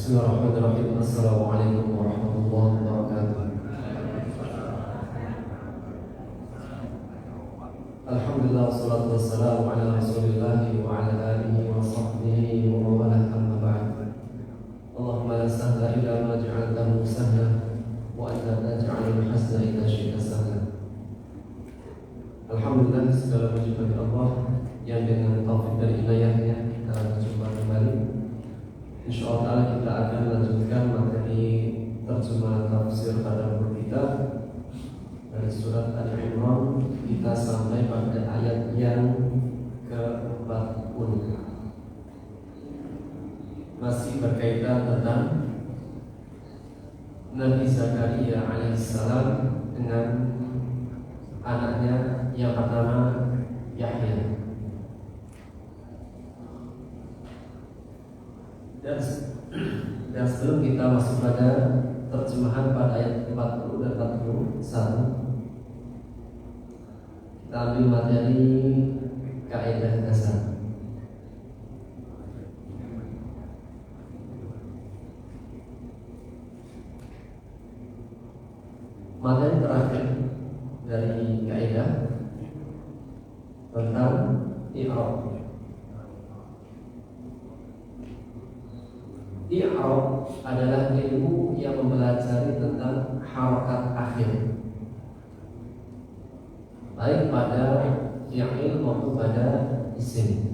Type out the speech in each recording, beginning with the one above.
Bismillahirrahmanirrahim. Assalamualaikum warahmatullahi wabarakatuh. Alhamdulillah, wassalatu wassalamu ala rasulillah wa ala alihi wa sahbihi wa mawalah, amma ba'd. Allahumma la sahla illa ma ja'altahu sahla wa anta taj'alul hazna idza syi'ta sahla. Alhamdulillah, segala puji bagi Allah yang dengan taufik dan inayahnya kita berjumpa kembali. InsyaAllah kita akan melanjutkan materi terjemahan tafsir pada buku kita dari surat Al-Imran. Kita sampai pada ayat yang ke-40, masih berkaitan tentang Nabi Zakaria alaihissalam dengan anaknya yang pertama Yahya. Dan sebelum kita masuk pada terjemahan pada ayat 40 dan 41, kita ambil materi kaidah dasar. Materi terakhir dari kaidah tentang i'rab. I'rab adalah ilmu yang mempelajari tentang harakat akhir, baik pada fi'il maupun pada isim.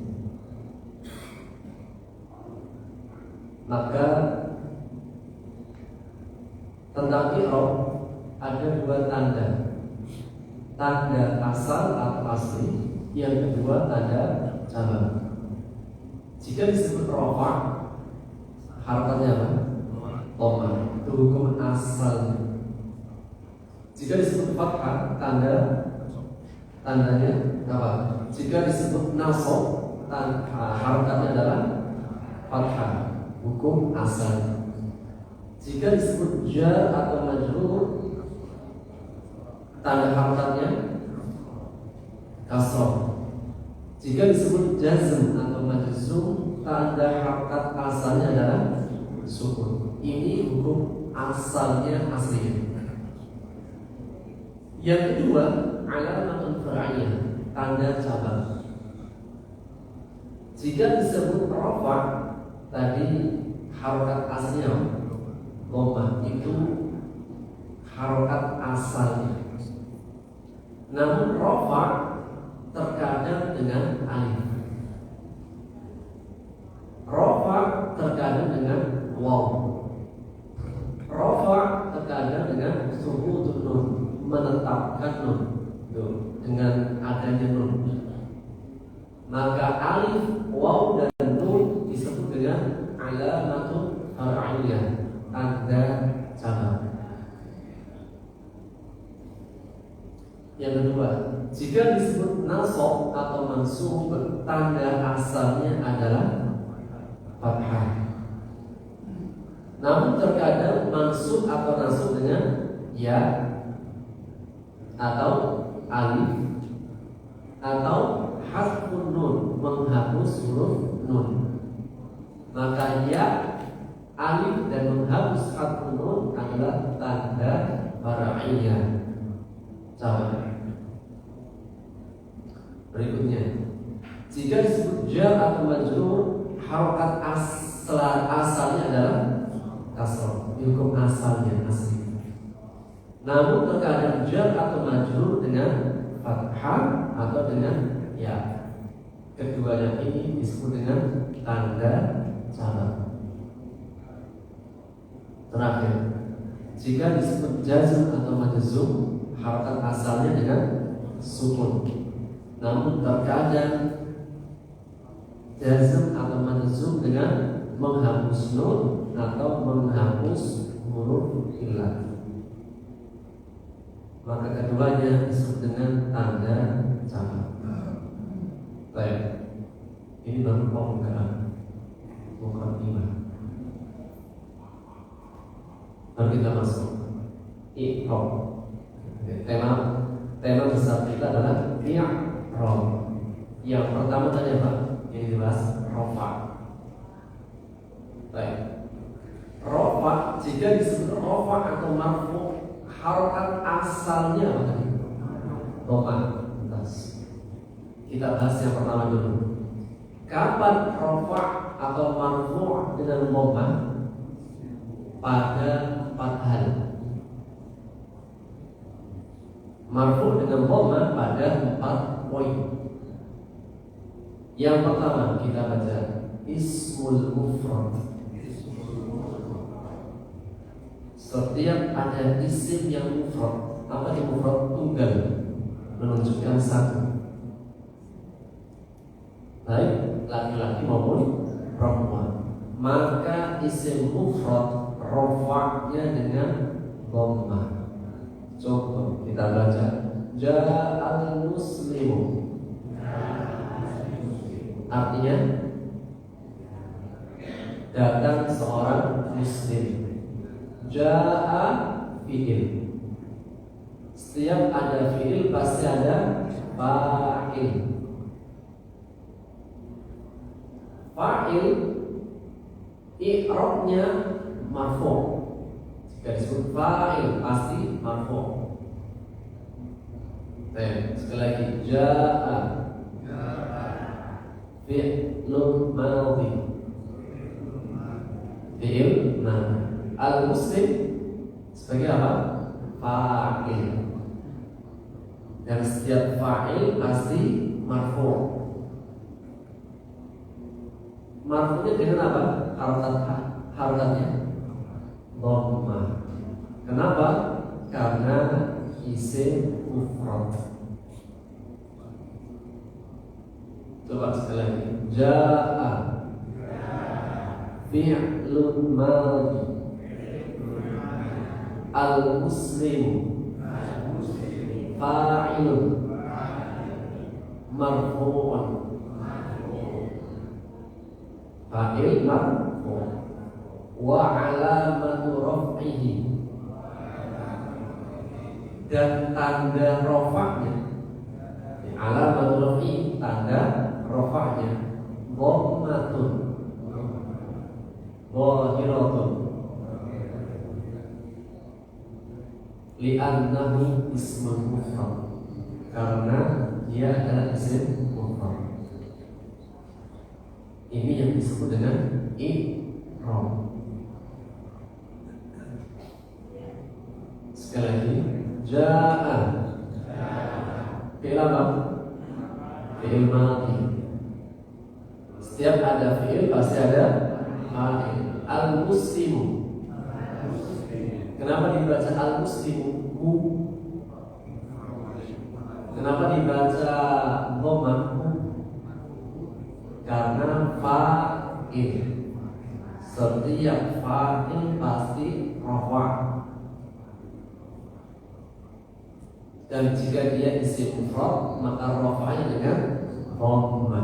Maka tentang i'rab ada dua tanda. Tanda asal atau asli, yang kedua tanda cabang. Jika disebut rafa', harakatnya apa? Dhamma. Itu hukum asal. Jika disebut fathah, tandanya apa? Jika disebut nasab, harakatnya adalah fathah, hukum asal. Jika disebut jar atau majrur, tanda harakatnya kasrah. Jika disebut jazm atau majzum, tanda harakat asalnya adalah sukun. Ini hukum asalnya aslinya. Yang kedua, alamatun far'iyah, tanda cabang. Jika disebut rafa', tadi harakat asalnya dhammah, itu harakat asalnya. Namun rafa' terkadang dengan alif, rafa' terkadang dengan waw, rafa' terkadang dengan subutun nun, menetapkan nun dengan adanya nun. Maka alif, waw dan nun disebut dengan alamatun far'iyah, tanda cabang. Yang kedua, jika disebut nasab atau mansub, tanda asalnya adalah fathah. Namun terkadang mansub atau nasab dengan ya atau alif atau harfun nun, menghapus huruf nun. Maka ya, alif dan menghapus harfun nun adalah tanda far'iyah cabang. Berikutnya, jika disebut jar atau majrur, harakat asalnya adalah kasrah, hukum asalnya asli. Namun terkadang jar atau majrur dengan fathah atau dengan ya. Keduanya ini disebut dengan tanda cabang. Terakhir, jika disebut jazm atau majzum, harakat asalnya dengan sukun. Namun terkadang jazm atau majzum dengan menghapus nun atau menghapus huruf illah. Maka keduanya disebut dengan tanda cabang. Baik, ini baru pembukaan mukaddimah. Mari kita masuk i'rab. Tema besar kita adalah i'rab. Yang pertama tadi apa? Yang dibahas rafa'. Baik. jika disebut rafa atau marfu, harokat asalnya apa tadi? Dhamma. Kita bahas yang pertama dulu. Kapan rafa atau marfu dengan dhamma? Pada 4 hal. Marfu dengan dhamma pada 4 poin. Yang pertama kita baca ismul mufrad. Setiap ada isim yang mufrad, apa yang mufrad? Tunggal, menunjukkan satu, baik laki-laki maupun perempuan, maka isim mufrad rafa'nya dengan dhamma. Coba kita baca ja'al muslimu, artinya datang seorang muslim. Ja'a fi'il. Setiap ada fi'il pasti ada fa'il. Fa'il i'rabnya marfu'. Jika disebut fa'il pasti marfu'. Baik, sekali lagi ja'a fi'lun madhi. Fi'il madhi. Al-muslim sebagai apa? Fa'il. Dan setiap fa'il pasti marfu'. Marfu'nya dengan apa? Harakatnya dhamma. Kenapa? Karena isim mufrad. Coba sekali lagi. Ja'a fi'lun madhi. Al-muslimu fa'ilun marfu'un. Fa'il marfu' wa alamatu raf'ihi, dan tanda rafa'nya, alamatu raf'i, tanda rafa'nya dhammatun zahiratun li'annahu ismun mufrad, karena dia adalah isim mufrad. Ini yang disebut dengan i'rab. Sekali lagi, ja'a fi'il apa? Fi'il madhi. Setiap ada fi'il pasti ada fa'il. Al-muslimu, kenapa dibaca al-muslimu? Kenapa dibaca dhamma? Karena fa'il. Setiap fa'il pasti rafa'. Dan jika dia isim mufrad, maka rafa'nya dengan dhamma.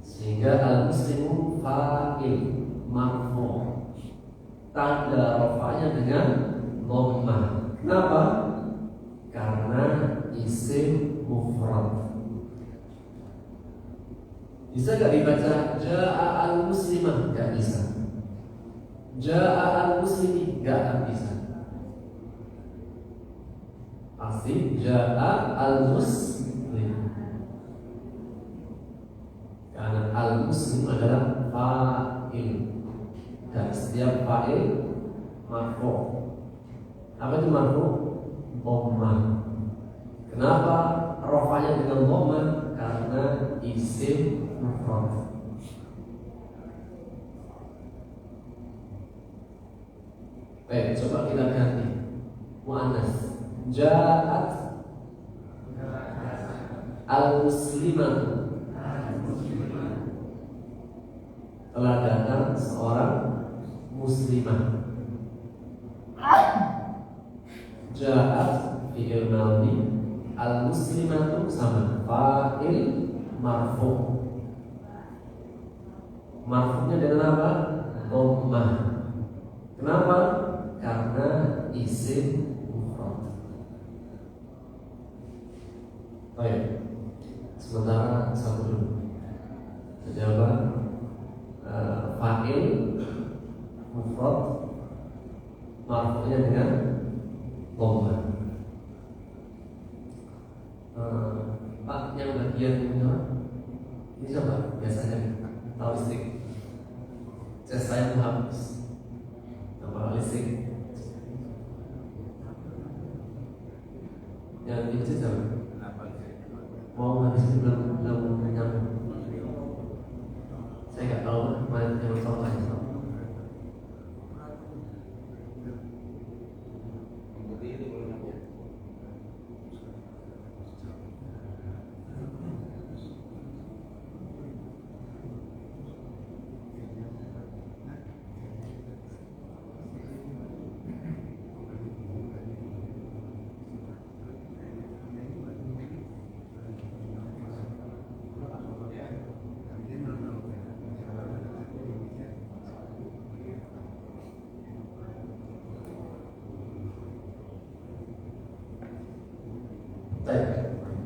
Sehingga al-muslimu fa'il marfu'. Tanda rafa'nya dengan dhamma. Kenapa? Karena isim mufrad. Bisa gak dibaca ja'a al-muslimah? Gak bisa. Ja'a al-muslimi? Gak akan bisa. Pasti ja'a al-muslim, karena al-muslim adalah fa'il. Dan setiap fa'il marfu'. Apa itu marfu'? Dhamma. Kenapa rafa'nya dengan dhamma? Karena isim mufrad. Baik, coba kita ganti muannas. Ja'at al-muslimatu, telah datang seorang muslimah. Ja'at fi'il madhi, al-muslimatu sama fa'il marfu'. Marfu'nya dengan apa? Dhamma. Kenapa? Karena isim mufrad. Baik, sementara satu dulu. Jawaban fa'il mufrad marfu'nya dengan dhamma. Pak, yang bagian ini coba biasanya tahu listrik. Saya mau habis nama listrik. Yang itu coba mau habis belum nyambung. Saya nggak tahu mana yang tahu aja.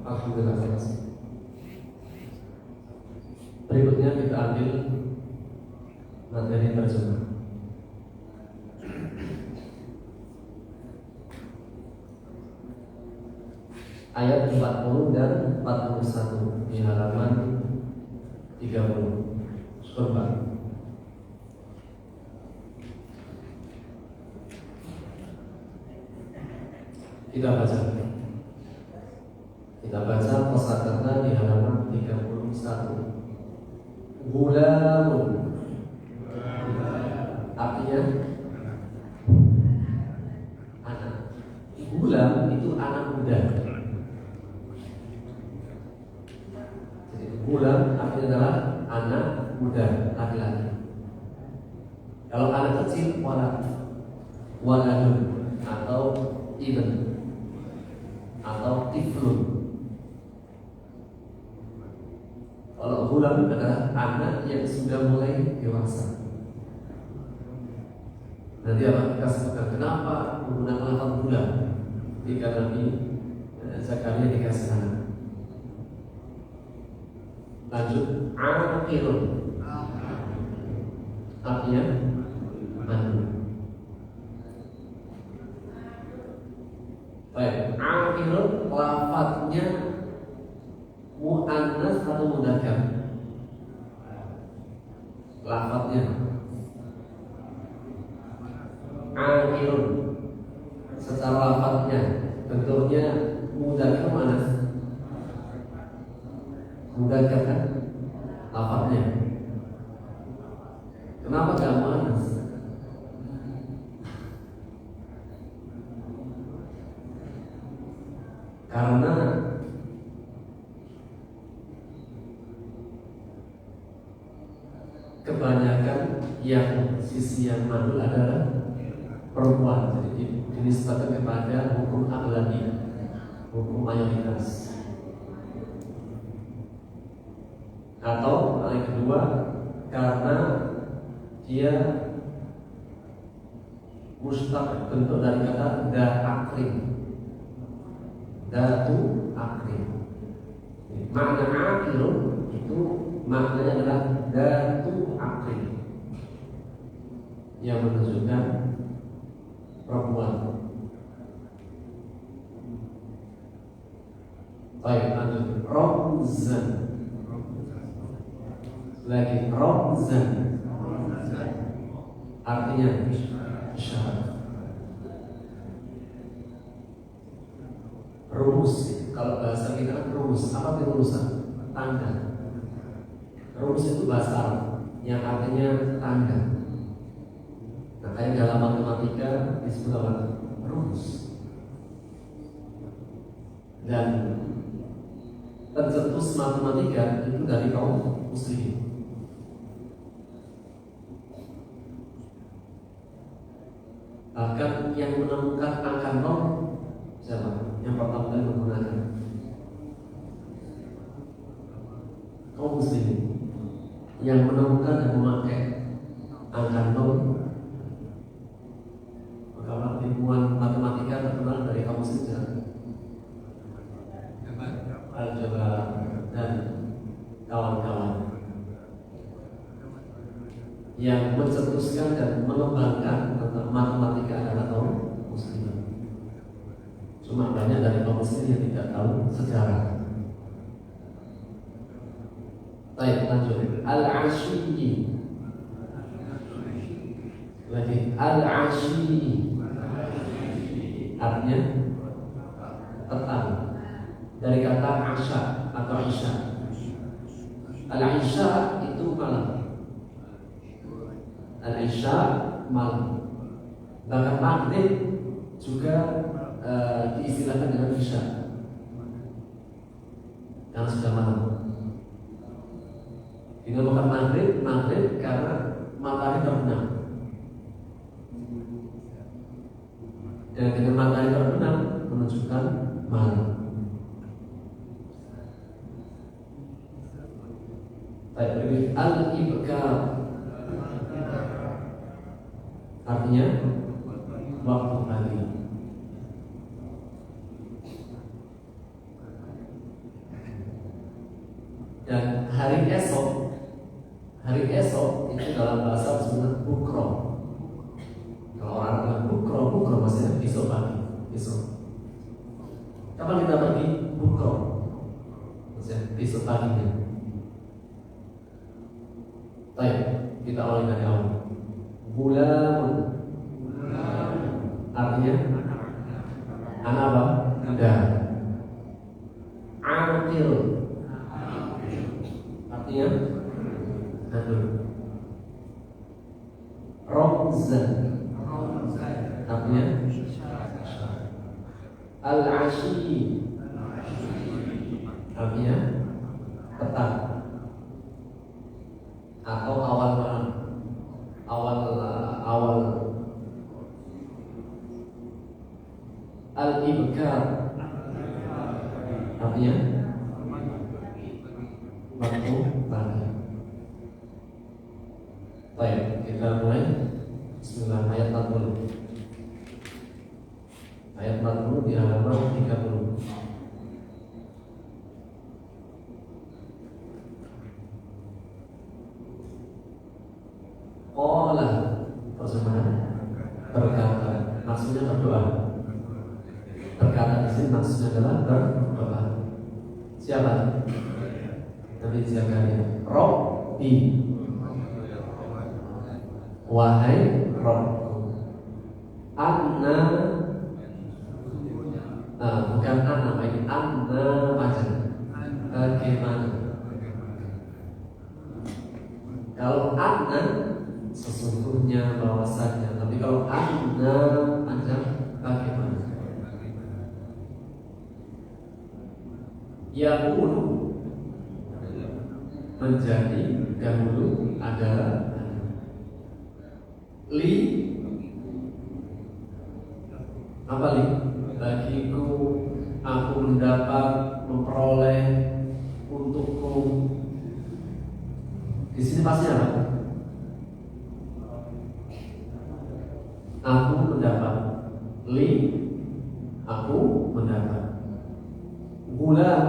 Alhamdulillah. Berikutnya kita ambil materi terjemah. Ayat 40 dan 41 di halaman 30. Surah. Kita baca kosakata di halaman 31. Gulamun, artinya anak. Gulam itu anak muda. Jadi gulam artinya adalah anak muda laki-laki. Kalau anak kecil waladun atau ibn atau tiflun. Kalau gulam adalah anak yang sudah mulai dewasa. Nanti akan kita sebutkan kenapa menggunakan lafaz gulam jika Nabi Zakaria dikasih anak. Lanjut, aqilun artinya anu. Baik, aqilun lafaznya mu'annas atau mudzakkar? Lafadznya aqilun secara lafadznya bentuknya mudzakkar mu'annas. Mudzakkar kan lafadznya. Kenapa gak mu'annas? Karena kebanyakan yang sisi yang manul adalah perempuan, jadi dinisbahkan kepada hukum aghlabi, hukum mayoritas. Atau yang kedua, karena dia mustaq, bentuk dari kata da'akrim, datu akrim. Makna aqilun itu maknanya adalah datu akrim, yang menunjukkan perempuan. Baik, lanjut. Romzan lagi, romzan artinya syarat. Rumus, kalau bahasa kita kan rumus. Apa itu rumusan? Tanda. Rumus itu bahasa Arab yang artinya tanda. Makanya dalam matematika disebut apa? Rumus. Dan pencetus matematika itu dari kaum muslimin. Bahkan yang menemukan angka nol siapa? Yang pertama kali menggunakan kaum muslimin. Yang menemukan dan memakai angka nol, maka ilmuwan matematika terkenal dari kaum muslimin, Al-Jabbar dan kawan-kawan. yang mencetuskan dan mengembangkan tentang matematika adalah kaum muslimin. Cuma banyak dari kaum muslimin yang tidak tahu sejarah. Baik, lanjut. Al-Ashiyyi. Lagi Al-Ashiyyi. Artinya petang. Dari kata asya atau isya. Al-Isya itu malam. Al-Isya malam. Bahkan maghrib juga diistilahkan dengan isya, karena sudah malam. Dinamakan maghrib karena matahari terbenam. Dan dengan matahari terbenam menunjukkan malam. Baik, berikut al-ibkar. Artinya waktu pagi. Dan hari esok itu dalam bahasa disebut bukro. Kalau orang bilang bukro maksudnya besok pagi, besok. Kapan kita pergi bukro? Maksudnya besok paginya. Baik, kita awali dari awal. Gulamun artinya anak apa? Muda. Aqil artinya aduh. Ramzan artinya al-ashyi artinya petang atau awal malam, awal al-ibkar artinya waktu pagi. Baik, kita mulai. Bismillah, ayat 40. Ayat 40 di halaman 30. Qala terjemahan berkata, maksudnya berdoa. Berkata di sini maksudnya adalah berdoa. Siapa? Nabi Zakaria. Rabbi, wahai Rabbku. Anna, bukan anna, ini anna macam bagaimana. Kalau anna sesungguhnya bahwasanya, tapi kalau anna macam bagaimana. Yakunu menjadi dahulu adalah li apa li bagiku, aku mendapat, memperoleh, untukku. Di sini pasti apa? Aku mendapat, li aku mendapat, gulam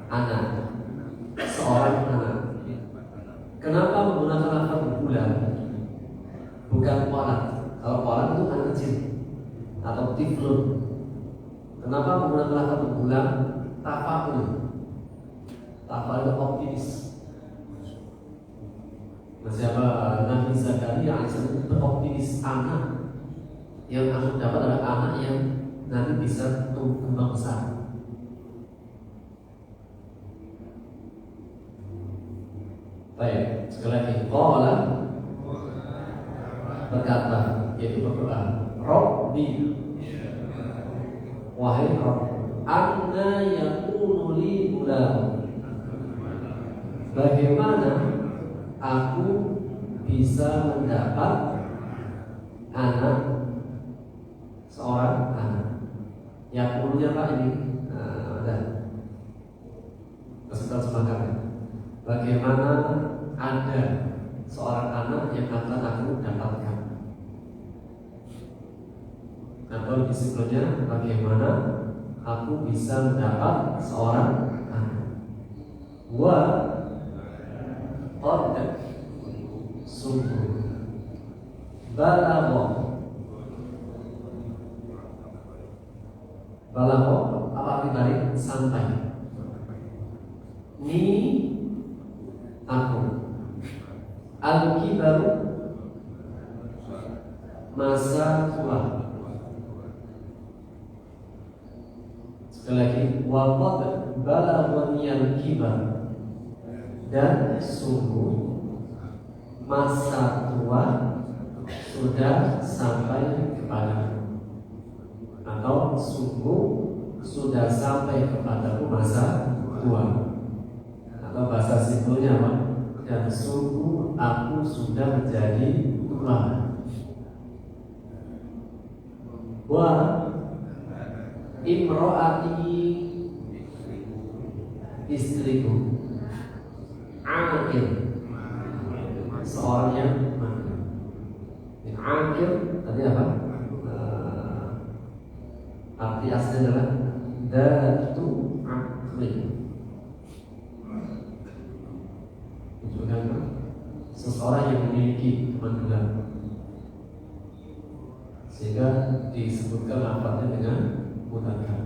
anak, seorang anak. Kenapa menggunakan kata gulam bukan walat? Kalau walat itu anak kecil atau tiflun. Kenapa menggunakan kata gulam? Tafa'ul. Tafa'ul itu optimis. Siapa Nabi Zakaria alaihissalam beroptimis, anak yang aku dapat adalah anak yang nanti bisa tumbuh kembang besar. Baik, sekali lagi. Qala berkata, yaitu berdoa. Rabbi, wahai Rabb, anna yakunu li gulam. Bagaimana aku bisa mendapat anak, seorang anak? Yakununya Pak ini ada peserta semangatnya. Bagaimana ada seorang anak yang akan aku dapatkan? Atau disebutnya bagaimana aku bisa mendapat seorang anak? Wa qad sungguh. Balagha. Balagha apa arti balik? Sampai. Ni aku. Al-kibaru masa tua. Sekali lagi, waqad balaghani al-kibar, dan sungguh masa tua sudah sampai kepadaku, atau sungguh sudah sampai kepadaku masa tua, atau bahasa simpelnya apa? Dan sungguh aku sudah menjadi tua. Wa imro'ati, istriku, akil, seorang yang akil tadi apa? Arti aslinya adalah datu akil. Seseorang yang memiliki kemandulan, sehingga disebutkan lafaznya dengan mudzakkar.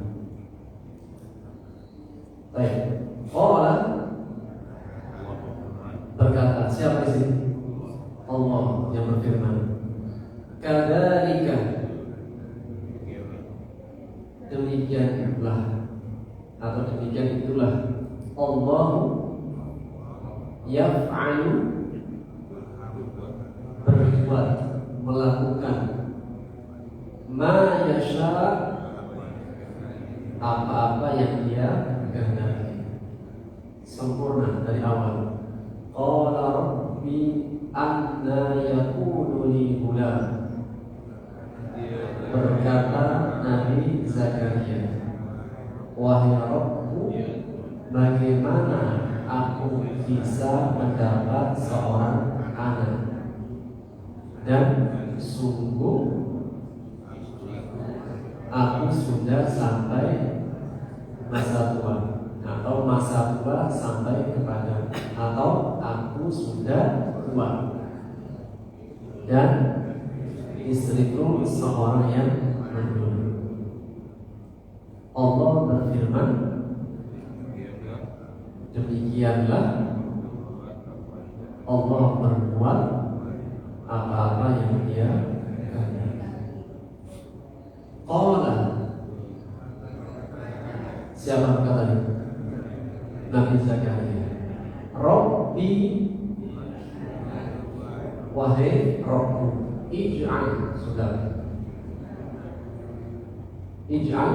Baik, Allah berkata, siapa di sini? Allah yang berfirman, kadzalika, demikianlah atau demikian itulah Allah yaf'alu, berbuat, melakukan, ma yasha, apa-apa yang dia kehendaki, sempurna dari awal. Qala rabbi anna yakunu li ghulam, berkata Nabi Zakaria, wahai Rabbku, bagaimana aku bisa mendapat seorang anak, dan sungguh aku sudah sampai masa tua, atau masa tua sampai kepada, atau aku sudah tua, dan istriku seorang yang mandul. Allah berfirman, demikianlah Allah berbuat apa-apa yang dia kehendaki. Qala, siapa berkata ini? Nabi Zakaria. Rabbi, wahai Rabbku, ij'al, sudah, ij'al,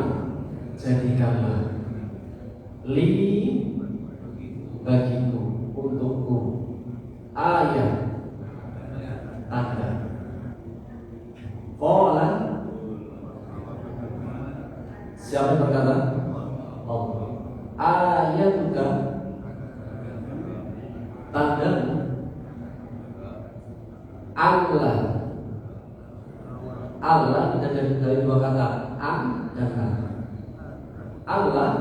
jadikanlah, li, bagiku, untukku, ayat, tanda. Qala, siapa yang berkata? Allah. Ayatuka, tandamu, Allah. Allah dari dua kata, am dan la. Allah,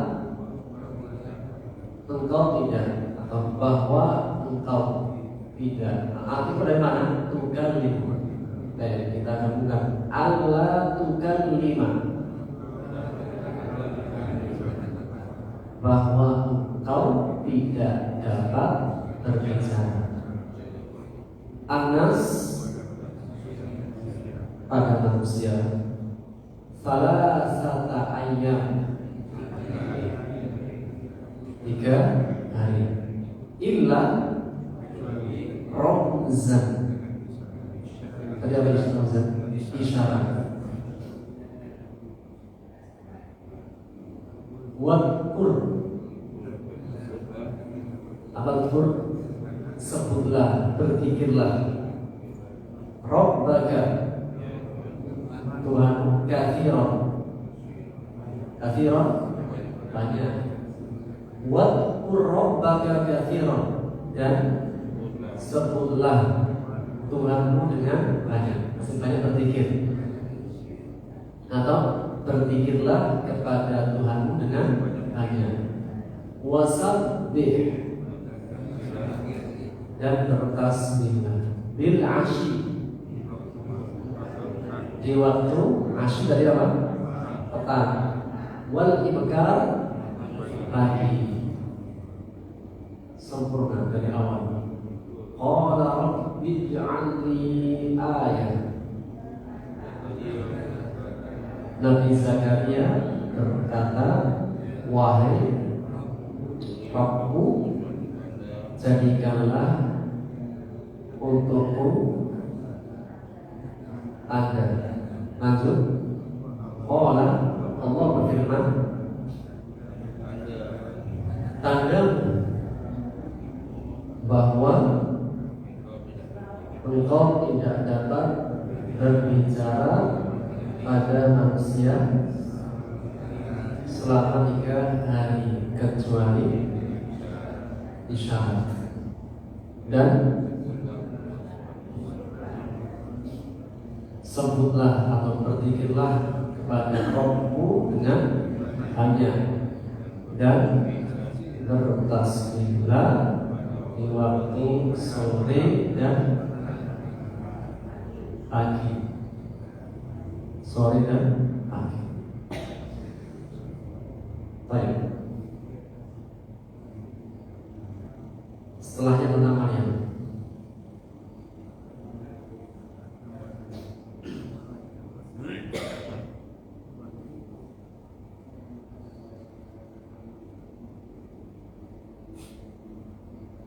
engkau tidak, atau bahwa engkau tidak. Arti dari mana? Tukar lima. Kita gabungkan. Allah tukar lima, bahwa engkau tidak dapat berbicara. Anas, pada manusia, salasata ayyam, 3 hari, illa ramzan. Tadi apa itu ramzan? Isyarat. Wadkur, apa wadkur? Sebutlah, berpikirlah, Rabbaka, Tuhan, kathiran, kathiran, banyak. Wadkur Rabbaka kathiran, dan sebutlah Tuhanmu dengan banyak. Maksud banyak berpikir, atau berpikirlah kepada Tuhanmu dengan banyak. Wasabbih, dan bertasbihlah. bil asyi, di waktu asyi dari apa? Petang. Wal ibkar, pagi. Sempurna dari awal. Qala rabbi ij'alni ayah. Nabi Zakaria berkata, wahai Rabbku, jadikanlah untukku tanda. Lanjut. Qala, Allah berfirman, tanda bahwa engkau tidak dapat berbicara pada manusia selama 3 hari kecuali isyarat, dan sebutlah atau berzikirlah kepada Rabbmu dengan hanya, dan bertasbihlah di waktu sore dan pagi. Sore dan pagi. Baik. Setelahnya tentang Maryam.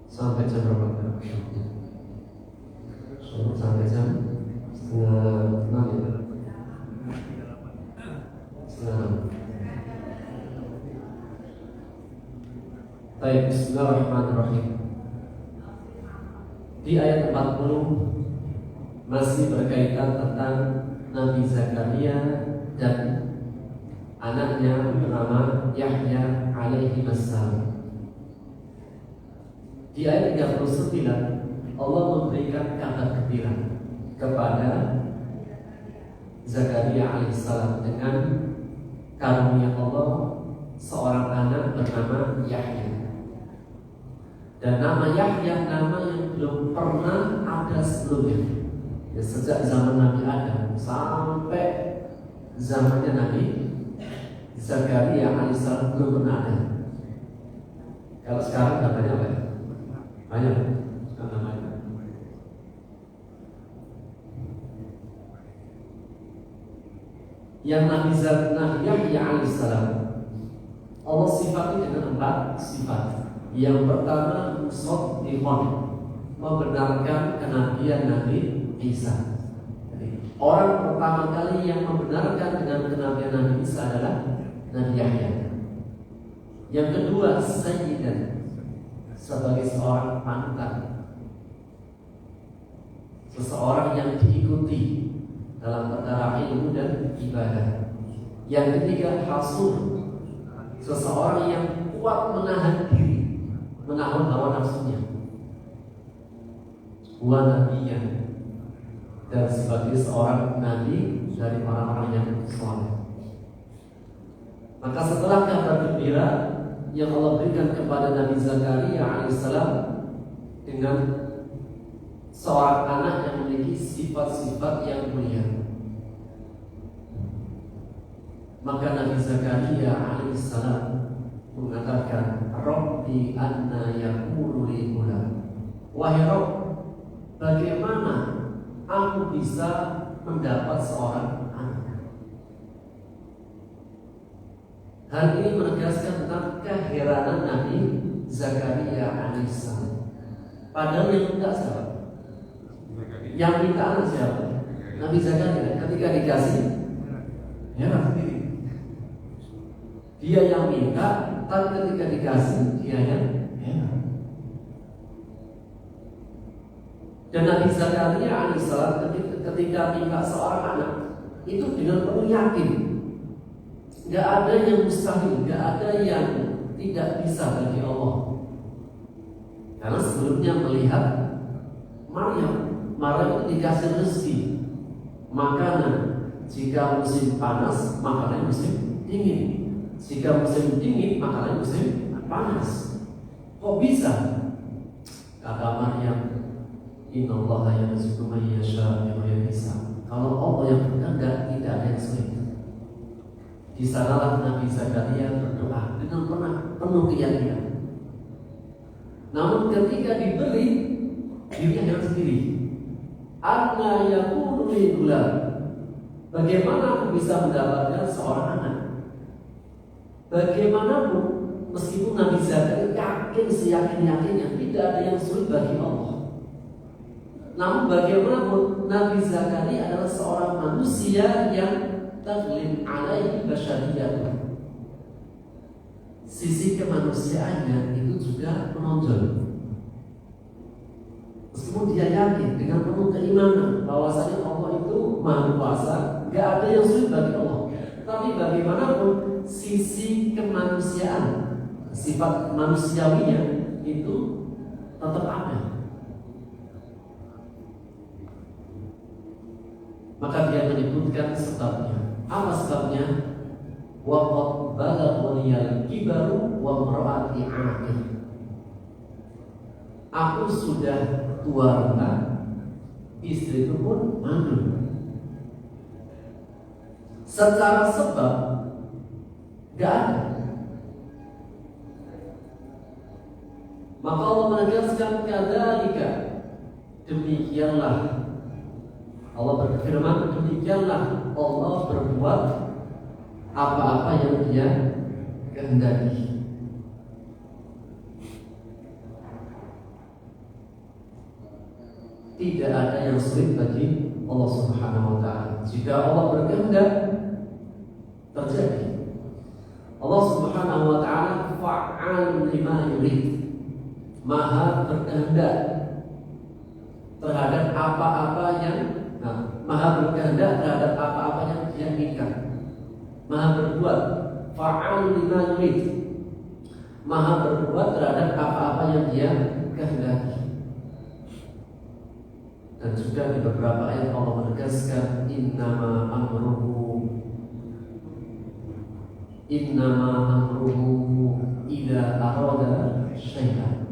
Sampai jam berapa? Sampai jam 5:30 ya. Baik, bismillahirrahmanirrahim. Di ayat 40 masih berkaitan tentang Nabi Zakaria dan anaknya bernama Yahya alaihi wassalam. Di ayat 39 Allah memberikan kabar gembira kepada Zakaria alaihissalam dengan karunia Allah seorang anak bernama Yahya. Dan nama Yahya nama yang belum pernah ada sebelumnya. Ya, sejak zaman Nabi Adam sampai zamannya Nabi Zakaria alaihissalam belum pernah ada. Kalau sekarang namanya apa? Banyak namanya. Yang Nabi Yahya alaihissalam Allah sifati dengan 4 sifat. Yang pertama, musaddiqan, membenarkan kenabian Nabi Isa. Jadi, orang pertama kali yang membenarkan dengan kenabian Nabi Isa adalah Nabi Yahya. Yang kedua, sayyidan, sebagai seorang panutan, seseorang yang diikuti dalam perkara ilmu dan ibadah. Yang ketiga, hasur, seseorang yang kuat menahan diri, menahan hawa nafsunya. Wa nabiyan, dan sebagai seorang nabi dari orang-orang yang saleh. Maka setelah kabar gembira yang Allah berikan kepada Nabi Zakaria alaihissalam dengan seorang anak yang memiliki sifat-sifat yang mulia, maka Nabi Zakaria alaihissalam mengatakan, Rabbi anna yakunu li ghulam. Wahai Rabb, bagaimana aku bisa mendapat seorang anak? Hal ini menegaskan tentang keheranan Nabi Zakaria alaihissalam. Padahal yang minta siapa? Yang minta anak siapa? Nabi Zakaria. Ketika dikasih, heran sendiri. Dia yang minta, tapi ketika dikasih, dia yang heran. Dan Nabi Zakaria alaihissalam ketika minta seorang anak itu dengan penuh yakin, gak ada yang mustahil, gak ada yang tidak bisa bagi Allah. Karena sebelumnya melihat Maryam itu dikasih rezeki, makanan. Jika musim panas, makanan musim dingin. Jika musim dingin, makanan musim panas. Kok bisa? Kata Maryam, Innallaha yarzuqu man yasha'u bighairi hisab. Kalau Allah yang berkehendak, tidak ada yang sulit. Di sanalah Nabi Zakaria berdoa dengan penuh keyakinan. Namun ketika diberi, dirinya heran sendiri. Anna yakunu li gulam. Bagaimana aku bisa mendapatkan seorang anak? Bagaimanapun, meskipun Nabi Zakaria yakin seyakin-yakinnya, tidak ada yang sulit bagi Allah. Namun bagaimanapun, Nabi Zakaria adalah seorang manusia yang taglib alaihi basyariyah. Sisi kemanusiaannya itu juga menonjol. Meskipun dia yakin dengan penuh keimanan bahwasanya Allah itu Maha Kuasa, gak ada yang sulit bagi Allah. Tapi bagaimanapun sisi kemanusiaan, sifat manusiawinya itu tetap ada. Maka dia menyebutkan sebabnya. Apa sebabnya? Wa qad balaghani kibaru wa imraati aqil. Aku sudah tua renta, istriku pun mandul. Secara sebab gak ada. Maka Allah menegaskan kadzalika, demikianlah Allah berfirman, demikianlah Allah berbuat apa-apa yang Dia kehendaki. Tidak ada yang sulit bagi Allah Subhanahu wa Ta'ala. Jika Allah berkehendak, terjadi. Allah Subhanahu wa Ta'ala fa'al lima yurid, Maha berkehendak terhadap apa-apa yang Maha berkehendak terhadap apa-apa yang Dia inginkan. Maha berbuat, fa'al lima yurid, Maha berbuat terhadap apa-apa yang Dia kehendaki. Dan juga di beberapa ayat Allah menegaskan innama amruhu idza arada syai'an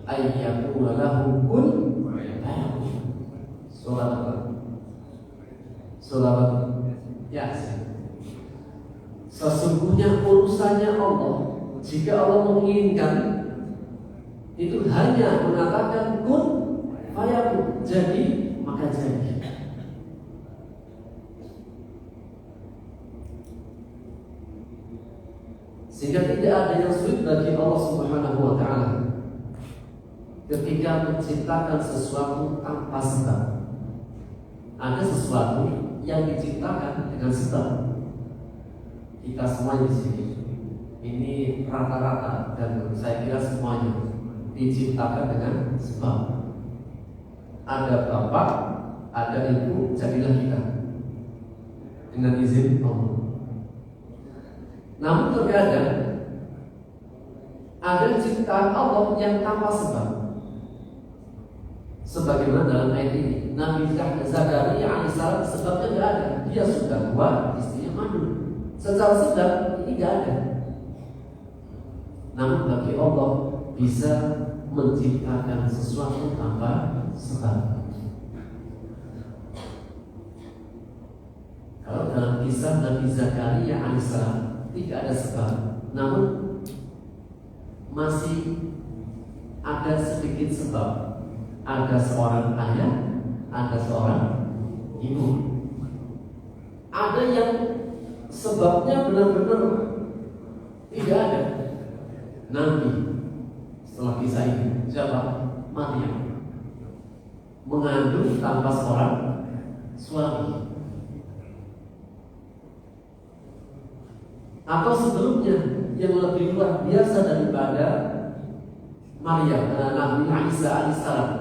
ay yaqula lahu kun fayakun. Sholawat Yasin. Sesungguhnya urusannya Allah, jika Allah menginginkan, itu hanya mengatakan kun fayakun, jadi maka jadi. Sehingga tidak ada yang sulit bagi Allah Subhanahu wa Ta'ala ketika menciptakan sesuatu tanpa sebab. Ada sesuatu yang diciptakan dengan sebab. Kita semua di sini ini rata-rata dan saya kira semuanya diciptakan dengan sebab. Ada bapak, ada ibu, jadilah kita dengan izin Allah. Namun terkadang ada ciptaan Allah yang tanpa sebab. Sebagaimana dalam ayat ini, Nabi Zakaria alaihissalam sebabnya tidak ada. Dia sudah tua, istrinya mandul. Secara sebab ini tidak ada. Namun bagi Allah bisa menciptakan sesuatu tanpa sebab. Kalau dalam kisah Nabi Zakaria alaihissalam tidak ada sebab, namun masih ada sedikit sebab. Ada seorang ayah, ada seorang ibu. Ada yang sebabnya benar-benar tidak ada. Nabi setelah kisah ini, siapa? Maryam mengandung tanpa seorang suami. Atau sebelumnya yang lebih luar biasa daripada Maryam, Nabi Isa alaihissalam.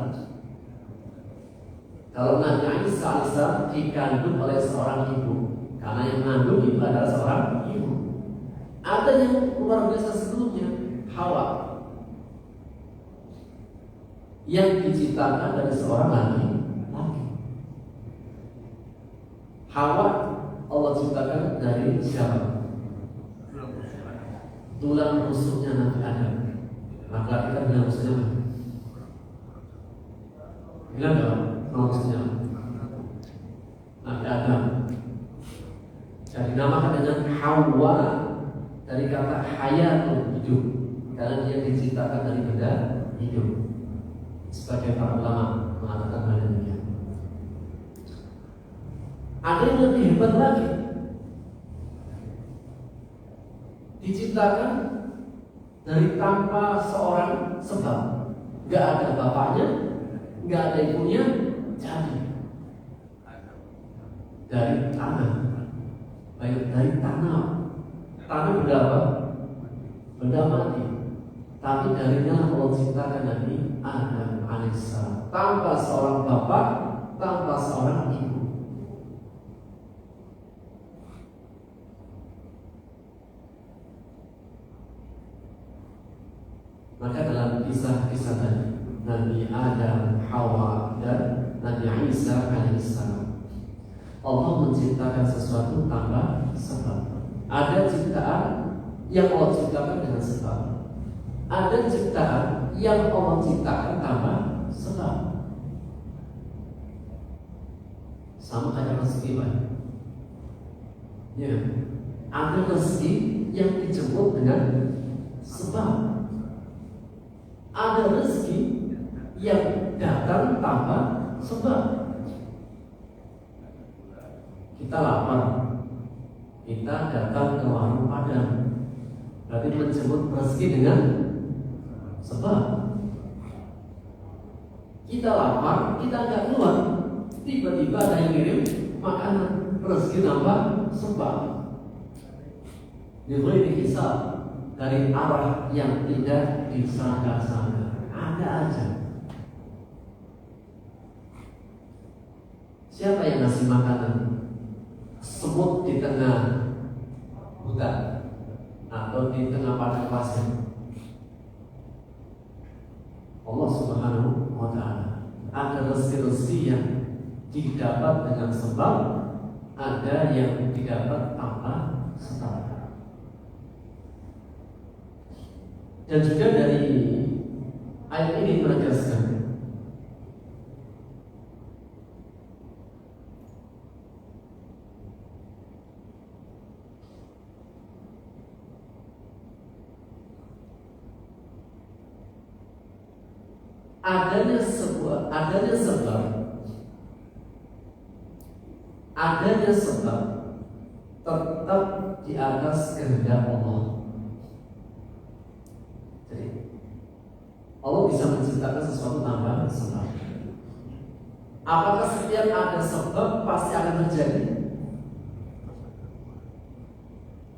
Kalau Nabi Isa alaihissalam dikandung oleh seorang ibu, karena yang mengandung itu adalah seorang ibu. Ada yang luar biasa sebelumnya, Hawa, yang diciptakan dari seorang laki. Hawa Allah ciptakan dari siapa? Tulang rusuknya Nabi Adam. Maka kita bilang rusuknya Bilang nggak? Maksudnya Nabi Adam. Jadi namakan dengan Hawa dari kata hayatul, hidup, karena dia diciptakan dari benda hidup. Sebagai para ulama mengatakan hal demikian. Ada yang lebih hebat lagi, diciptakan dari tanpa seorang sebab, nggak ada bapaknya, nggak ada ibunya, jadi dari tanah, baik dari tanah benda apa? Benda mati. Tapi darinya Allah ciptakan Nabi Adam alaihissalam tanpa seorang bapak, tanpa seorang ibu. Maka dalam kisah-kisah tadi, Nabi Adam, Hawa, dan Nabi Isa alaihissalam, Allah menciptakan sesuatu tanpa sebab. Ada ciptaan yang Allah ciptakan dengan sebab. Ada ciptaan yang Allah ciptakan tanpa sebab. Sama kayak rezeki, Pak. Ya, ada rezeki yang dijemput dengan sebab. Ada rezeki yang datang tanpa sebab. Kita lapar, kita datang ke warung Padang, berarti menjemput rezeki dengan sebab. Kita lapar, kita nggak keluar, tiba-tiba ada yang ngirim makanan, rezeki tanpa sebab. Diberi dihisab dari arah yang tidak disangka-sangka. Ada aja. Siapa yang ngasih makanan? Semut di tengah hutan atau di tengah padang pasir? Allah Subhanahu wa Ta'ala. Ada rezeki yang didapat dengan sebab, ada yang didapat tanpa sebab. Dan juga dari ayat ini menegaskan adanya sebab tetap di atas kehendak Allah. Jadi Allah bisa menciptakan sesuatu tanpa sebab. Apakah setiap ada sebab pasti akan terjadi?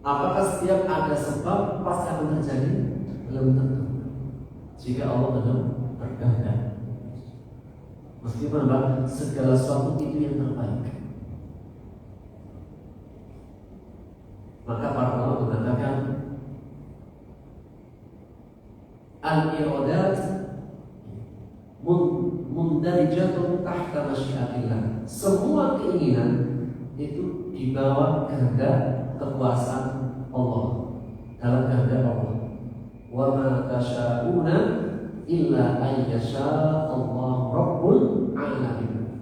Apakah setiap ada sebab pasti akan terjadi? Belum tentu. Jika Allah belum berkehendak. Meskipun segala sesuatu itu yang terbaik. Maka para ulama mengatakan al-iradat mundarijatun tahta masyiatillah. Semua keinginan itu di bawah kehendak kekuasaan Allah, dalam kehendak Allah. Wa ma tasyauna illa ayyasha Allah Rabbul alamin.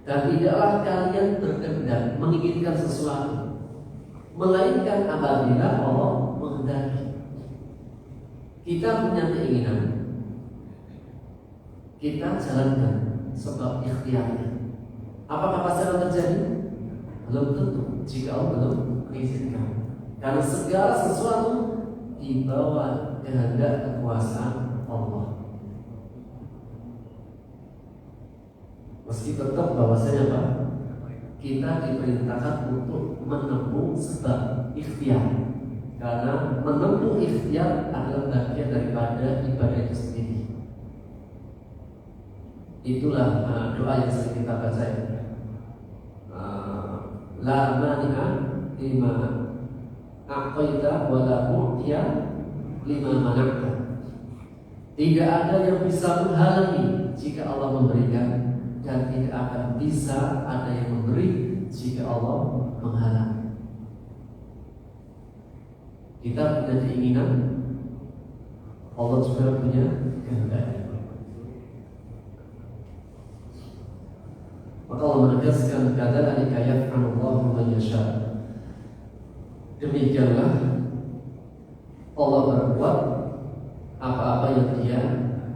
Dan tidaklah kalian berkehendak menginginkan sesuatu melainkan apabila Allah menghendaki. Kita punya keinginan, kita jalankan sebab ikhtiarnya. Apakah pasti akan terjadi? Belum tentu jika Allah belum mengizinkan. Karena segala sesuatu di bawah kehendak kekuasaan Allah. Meski tetap bahwasanya apa? Kita diperintahkan untuk menempuh sebab ikhtiar. Karena menempuh ikhtiar adalah bagian daripada ibadah itu sendiri. Itulah doa yang sering kita baca. La mani'a lima a'taita wa la mu'tiya lima mana'ta. Tidak ada yang bisa menghalangi jika Allah memberikan, dan tidak akan bisa ada yang memberi jika Allah menghalangi. Kita punya keinginan, Allah juga punya kehendak. Maka Allah menegaskan kadzalika yaf'alullahu man yasha. Demikianlah Allah berbuat apa-apa yang Dia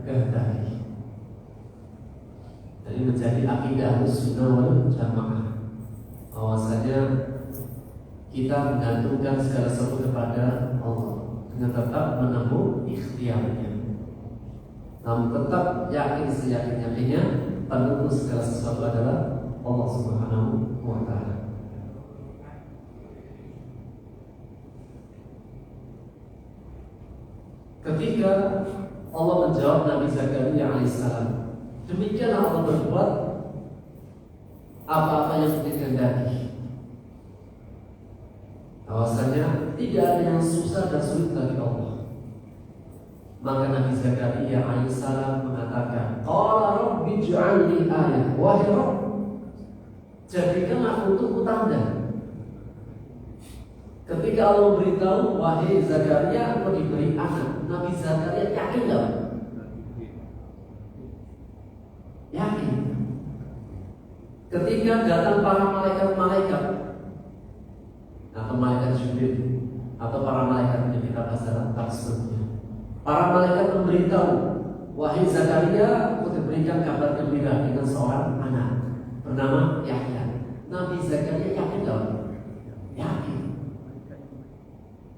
kehendaki. Jadi menjadi akidah Ahlussunnah wal Jamaah, bahwasanya kita menggantungkan segala sesuatu kepada Allah dengan tetap menempuh ikhtiarnya, namun tetap yakin seyakin-yakinnya penentu segala sesuatu adalah Allah Subhanahu wa Ta'ala. Ketika Allah menjawab Nabi Zakaria alaihissalam, demikian Allah berbuat apa-apa yang dikehendaki. Bahwasanya tidak ada yang susah dan sulit bagi Allah. Maka Nabi Zakaria alaihissalam mengatakan, qala rabbi ij'alni ayah, wahai Rabb, jadikanlah untukku tanda. Ketika Allah memberitahu, wahai Zakaria, engkau diberi anak, Nabi Zakaria yakin gak? Yakin. Ketika datang para malaikat-malaikat atau malaikat Jibril atau para malaikat yang kita bahas dalam tafsirnya, para malaikat memberitahu, wahai Zakaria, engkau diberikan kabar gembira dengan seorang anak bernama Yahya. Nabi Zakaria yakin gak? Yakin.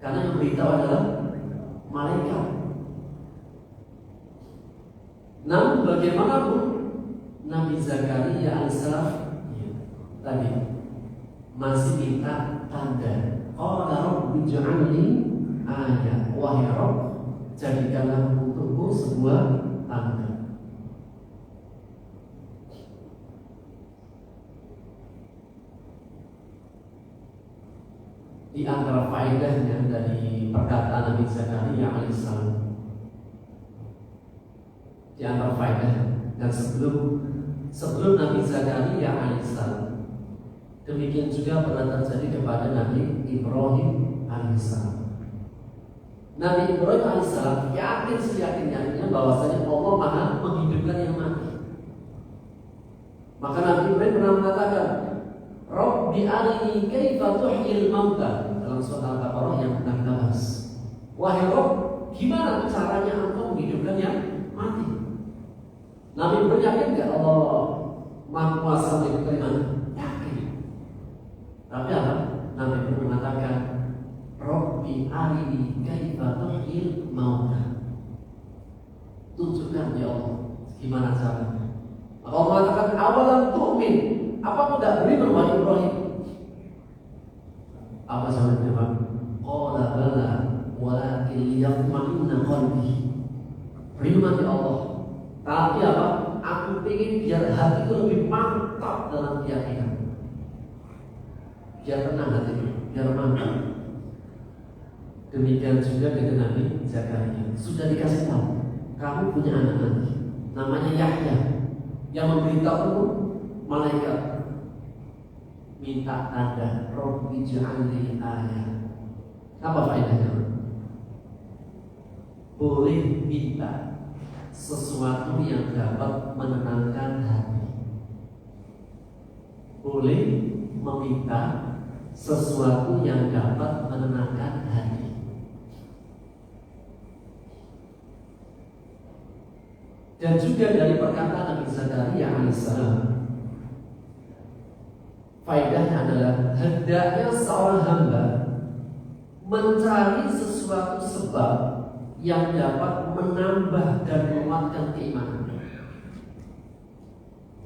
Karena yang beritahu adalah malaikat. Namun bagaimanapun Nabi Zakaria alaihissalam tadi masih minta tanda. Qala rabbi ij'alni ayah, wahai Rabb, jadikanlah untukku sebuah tanda. Di antara faedahnya dari perkataan Nabi Zakaria alaihissalam, di antara faedah, dan sebelum Nabi Zakaria alaihissalam, demikian juga pernah terjadi kepada Nabi Ibrahim alaihissalam. Nabi Ibrahim alaihissalam yakin seyakin-yakinnya bahwasanya Allah Maha menghidupkan yang mati. Maka Nabi Ibrahim pernah mengatakan, Rabbi arini kaifa tuhyil mauta, dalam surah Al-Baqarah yang pernah kita bahas. Wahai Rabb, gimana caranya engkau menghidupkan yang mati? Nabi Ibrahim yakin enggak Allah Maha Kuasa menghidupkan yang mati? Yakin. Tapi apa? Nabi Ibrahim mengatakan, Rabbi arini kaifa tuhyil mauta. Tunjukkan ya Allah gimana caranya. Maka Allah mengatakan, awalam tu'min, apa kau tidak beriman wahai Ibrahim? Apa jawabannya? Qala bala walakin liyatma'inna qalbi. Beriman ya Allah, tapi apa? Aku ingin biar hatiku lebih mantap dalam keyakinan, biar tenang hatiku, biar mantap. Demikian juga dengan Nabi Zakaria, sudah dikasih tahu, kamu punya anak nanti, namanya Yahya, yang memberitahu malaikat minta tanda, Rabbi ij'alni ayah. Apa faedahnya? Boleh minta sesuatu yang dapat menenangkan hati. Boleh meminta sesuatu yang dapat menenangkan hati. Dan juga dari perkataan Nabi Zakaria alaihissalam, faedahnya adalah hendaknya seorang hamba mencari sesuatu sebab yang dapat menambah dan menguatkan keimanan.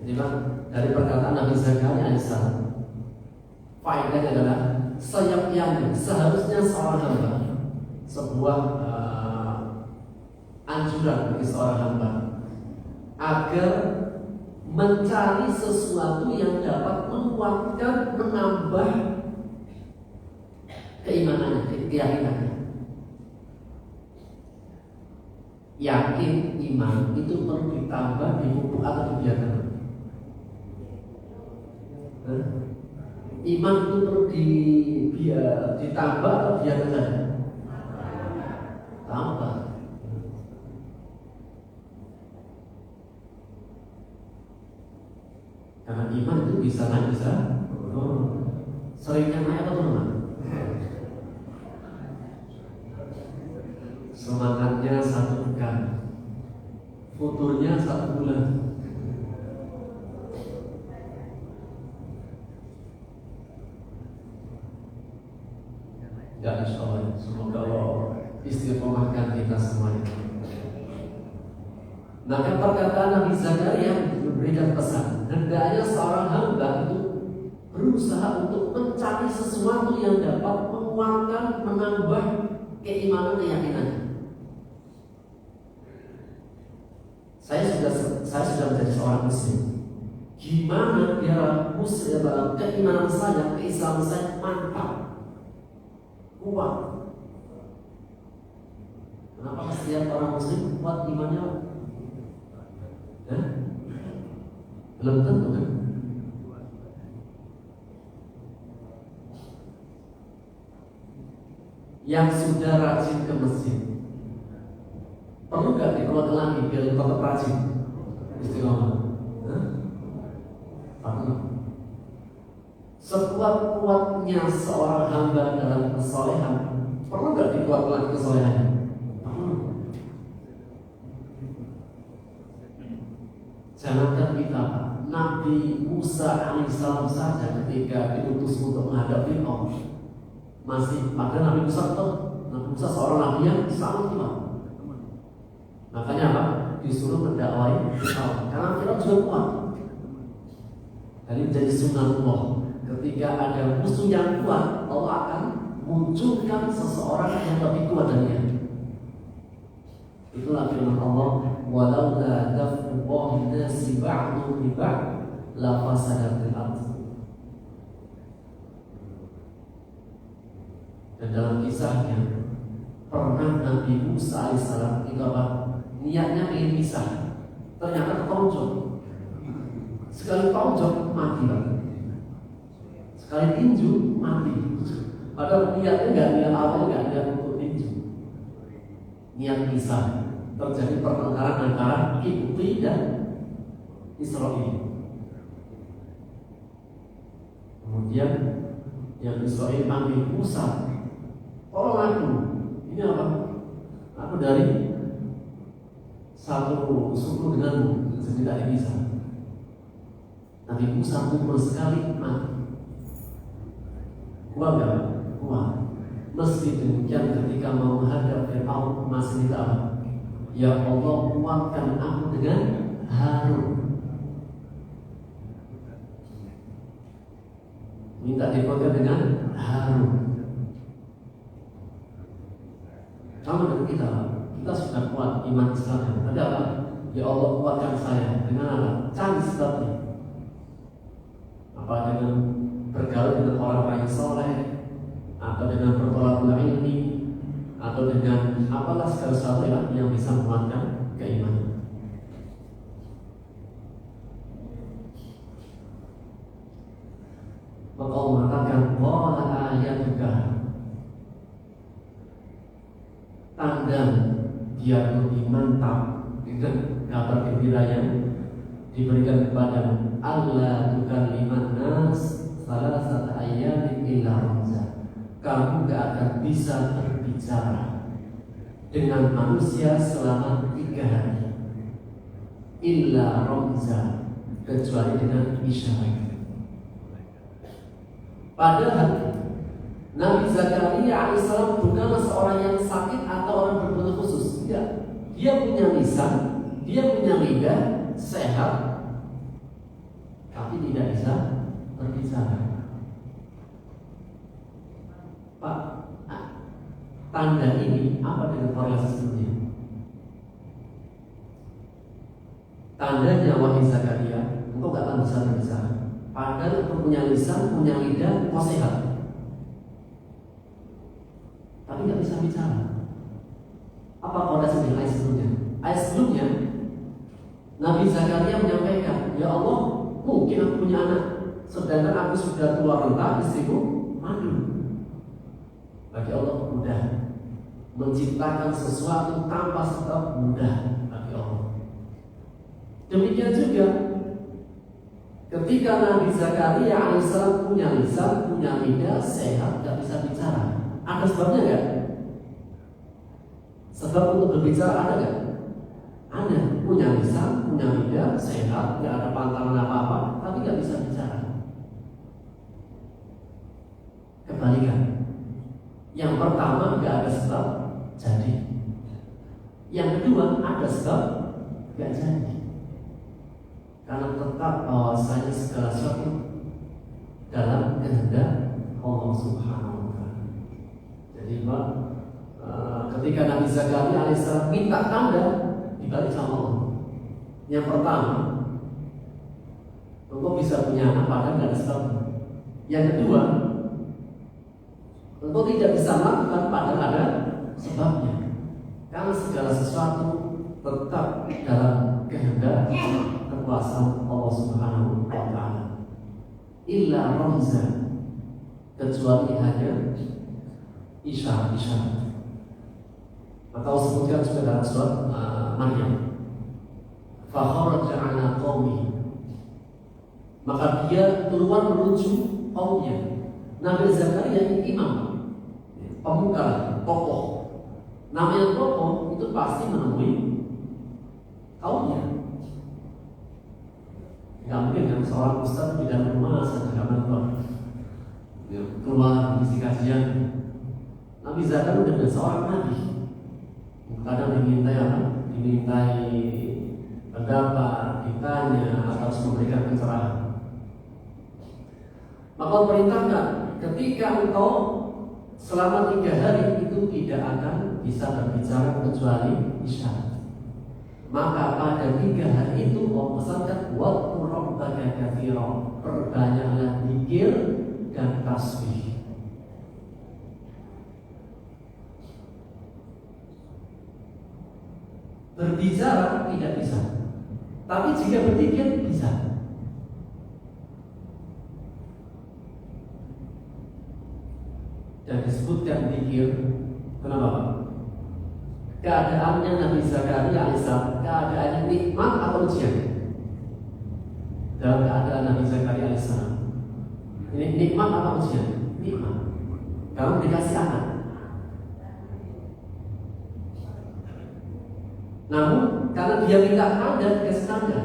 Jadi dari perkataan Nabi Zakaria alaihissalam, faedahnya adalah seyogyanya seharusnya seorang hamba, sebuah anjuran bagi seorang hamba agar mencari sesuatu yang dapat menguatkan, menambah keimanannya, keyakinannya. Yakin iman itu perlu ditambah, dipupuk atau dibiarkan. Iman itu perlu ditambah atau biarkan saja? Tambah. Karena iman itu bisa naik bisa turun. Seringnya naik atau turun? Semangatnya 1 pekan, futurnya 1 bulan. Ya insya Allah, semoga Allah istiqomahkan kita semuanya. Maka perkataan Nabi Zakaria memberikan pesan, hendaknya seorang hamba itu berusaha untuk mencari sesuatu yang dapat menguatkan, menambah keimanan, keyakinannya. Saya sudah menjadi seorang muslim. Gimana biar muslim, keimanan saya, keislaman saya mantap, kuat. Kenapa setiap orang muslim kuat imannya? Belum tentu kan? Yang sudah rajin ke masjid, perlu gak dikeluarkan lagi biar tetap rajin istiqomah? Perlu. Sekuat-kuatnya seorang hamba dalam kesolehan, perlu gak dikeluarkan lagi kesolehannya? Perlu. Jangankan kita, Nabi Musa alaihissalam saja ketika diutus untuk menghadapi Fir'aun masih, maka Nabi Musa seorang nabi yang sangat kuat. Makanya apa? Disuruh mendakwai Fir'aun karena Fir'aun juga kuat. Jadi menjadi sunatullah, ketika ada musuh yang kuat, Allah akan munculkan seseorang yang lebih kuat dari dia. Itulah firman Allah, walau la daf'ullahi nasi ba'dhum li ba'd la fasadatil ardh. Dan dalam kisahnya, pernah Nabi Musa alaihissalam itu apa? Niatnya ingin pisah, ternyata tonjok. Sekali tonjok mati lagi, sekali tinju mati. Padahal niatnya niat awal nggak niat untuk tinju, niat pisah. Terjadi pertengkaran antara Kipti dan Israel. Kemudian yang Israel panggil Musa, tolong aku, ini apa? Aku dari satu suku denganmu, jadi tidak bisa. Nabi Musa pukul sekali mati. Kuat gak? Kuat. Meski demikian ketika mau menghadap Fir'aun masih minta, ya Allah kuatkan aku dengan Harun. Minta dikuatkan dengan Harun. Sama dengan kita sudah kuat iman Islam. Ada apa? Ya Allah kuatkan saya dengan apa? Cari sebabnya. Apa dengan bergaul dengan orang-orang yang soleh, atau dengan bertolak ilmi, atau dengan apalah segala sesuatu yang bisa menguatkan keimanan. Maka Allah mengatakan qala ayatuka, tanda dia lebih mantap dengan kabar gembira yang diberikan kepada Allah tukalliman nas salasata ayyamin illa ramza. Kamu gak akan bisa berbicara dengan manusia selama 3 hari illa ramza, kecuali dengan isyarat. Padahal Nabi Zakaria alaihissalam bukanlah seorang yang sakit atau orang berkebutuhan khusus. Tidak. Dia punya lisan, dia punya lidah, sehat, tapi tidak bisa berbicara. Pak, tanda ini apa dengan korelasi sebelumnya? Tandanya wahai Zakaria, engkau gak akan bisa berbicara. Padahal engkau punya lisan, punya lidah, engkau sehat, tapi gak bisa bicara. Apa korelasi dengan ayat sebelumnya? Ayat sebelumnya Nabi Zakaria menyampaikan, ya Allah, mungkin aku punya anak, sedangkan aku sudah tua renta, istriku mandul. Bagi Allah mudah menciptakan sesuatu tanpa sebab, mudah bagi Allah. Demikian juga Ketika Nabi Zakaria alaihissalam punya lisan, punya lidah, sehat, gak bisa bicara. Ada sebabnya gak? Sebab untuk berbicara ada gak? Ada. Punya lisan, punya lidah, sehat, gak ada pantangan apa-apa, tapi gak bisa bicara. Kebalikan. Yang pertama gak ada sebab, jadi. Yang kedua ada sebab, gak jadi. Karena tetap bahwasanya segala sesuatu dalam kehendak Allah Subhanahu wa Ta'ala. Jadi Pak, ketika Nabi Zakaria alaihissalam minta tanda dibalik sama Allah. Yang pertama, engkau bisa punya anak padahal nggak ada sebab. Yang kedua, engkau tidak bisa melakukan padahal ada sebabnya. Karena segala sesuatu tetap dalam kehendak kekuasaan Allah Subhanahu wa Ta'ala. Illa ramza, kecuali hanya isyarat-isyarat. Maka Allah sebutkan juga dalam surat Maryam, fa kharaja ala qaumi, maka dia keluar menuju kaumnya. Nabi Zakaria ini imam, pemuka, tokoh. Namanya tokoh itu pasti menemui kaumnya. Gak mungkin kan seorang ustaz di dalam rumah saja keluar misi kajian. Nabi Zakaria udah seorang nabi. Kadang dimintai apa? Dimintai pendapat, ditanya atau memberikan pencerahan. Maka perintahkan ketika engkau selama 3 hari itu tidak akan bisa berbicara kecuali isyarat. Maka pada 3 hari itu Allah pesankan waktu rabbaka katsira, perbanyaklah zikir dan tasbih. Berbicara tidak bisa, tapi jika berzikir bisa. Dan disebutkan zikir, kenapa? Keadaannya Nabi Zakaria alaihissalam, keadaannya nikmat atau ujian? Dalam keadaan Nabi Zakaria alaihissalam, ini nikmat atau ujian? Nikmat. Kamu dikasih anak. Namun karena dia minta tanda, dikasih tanda,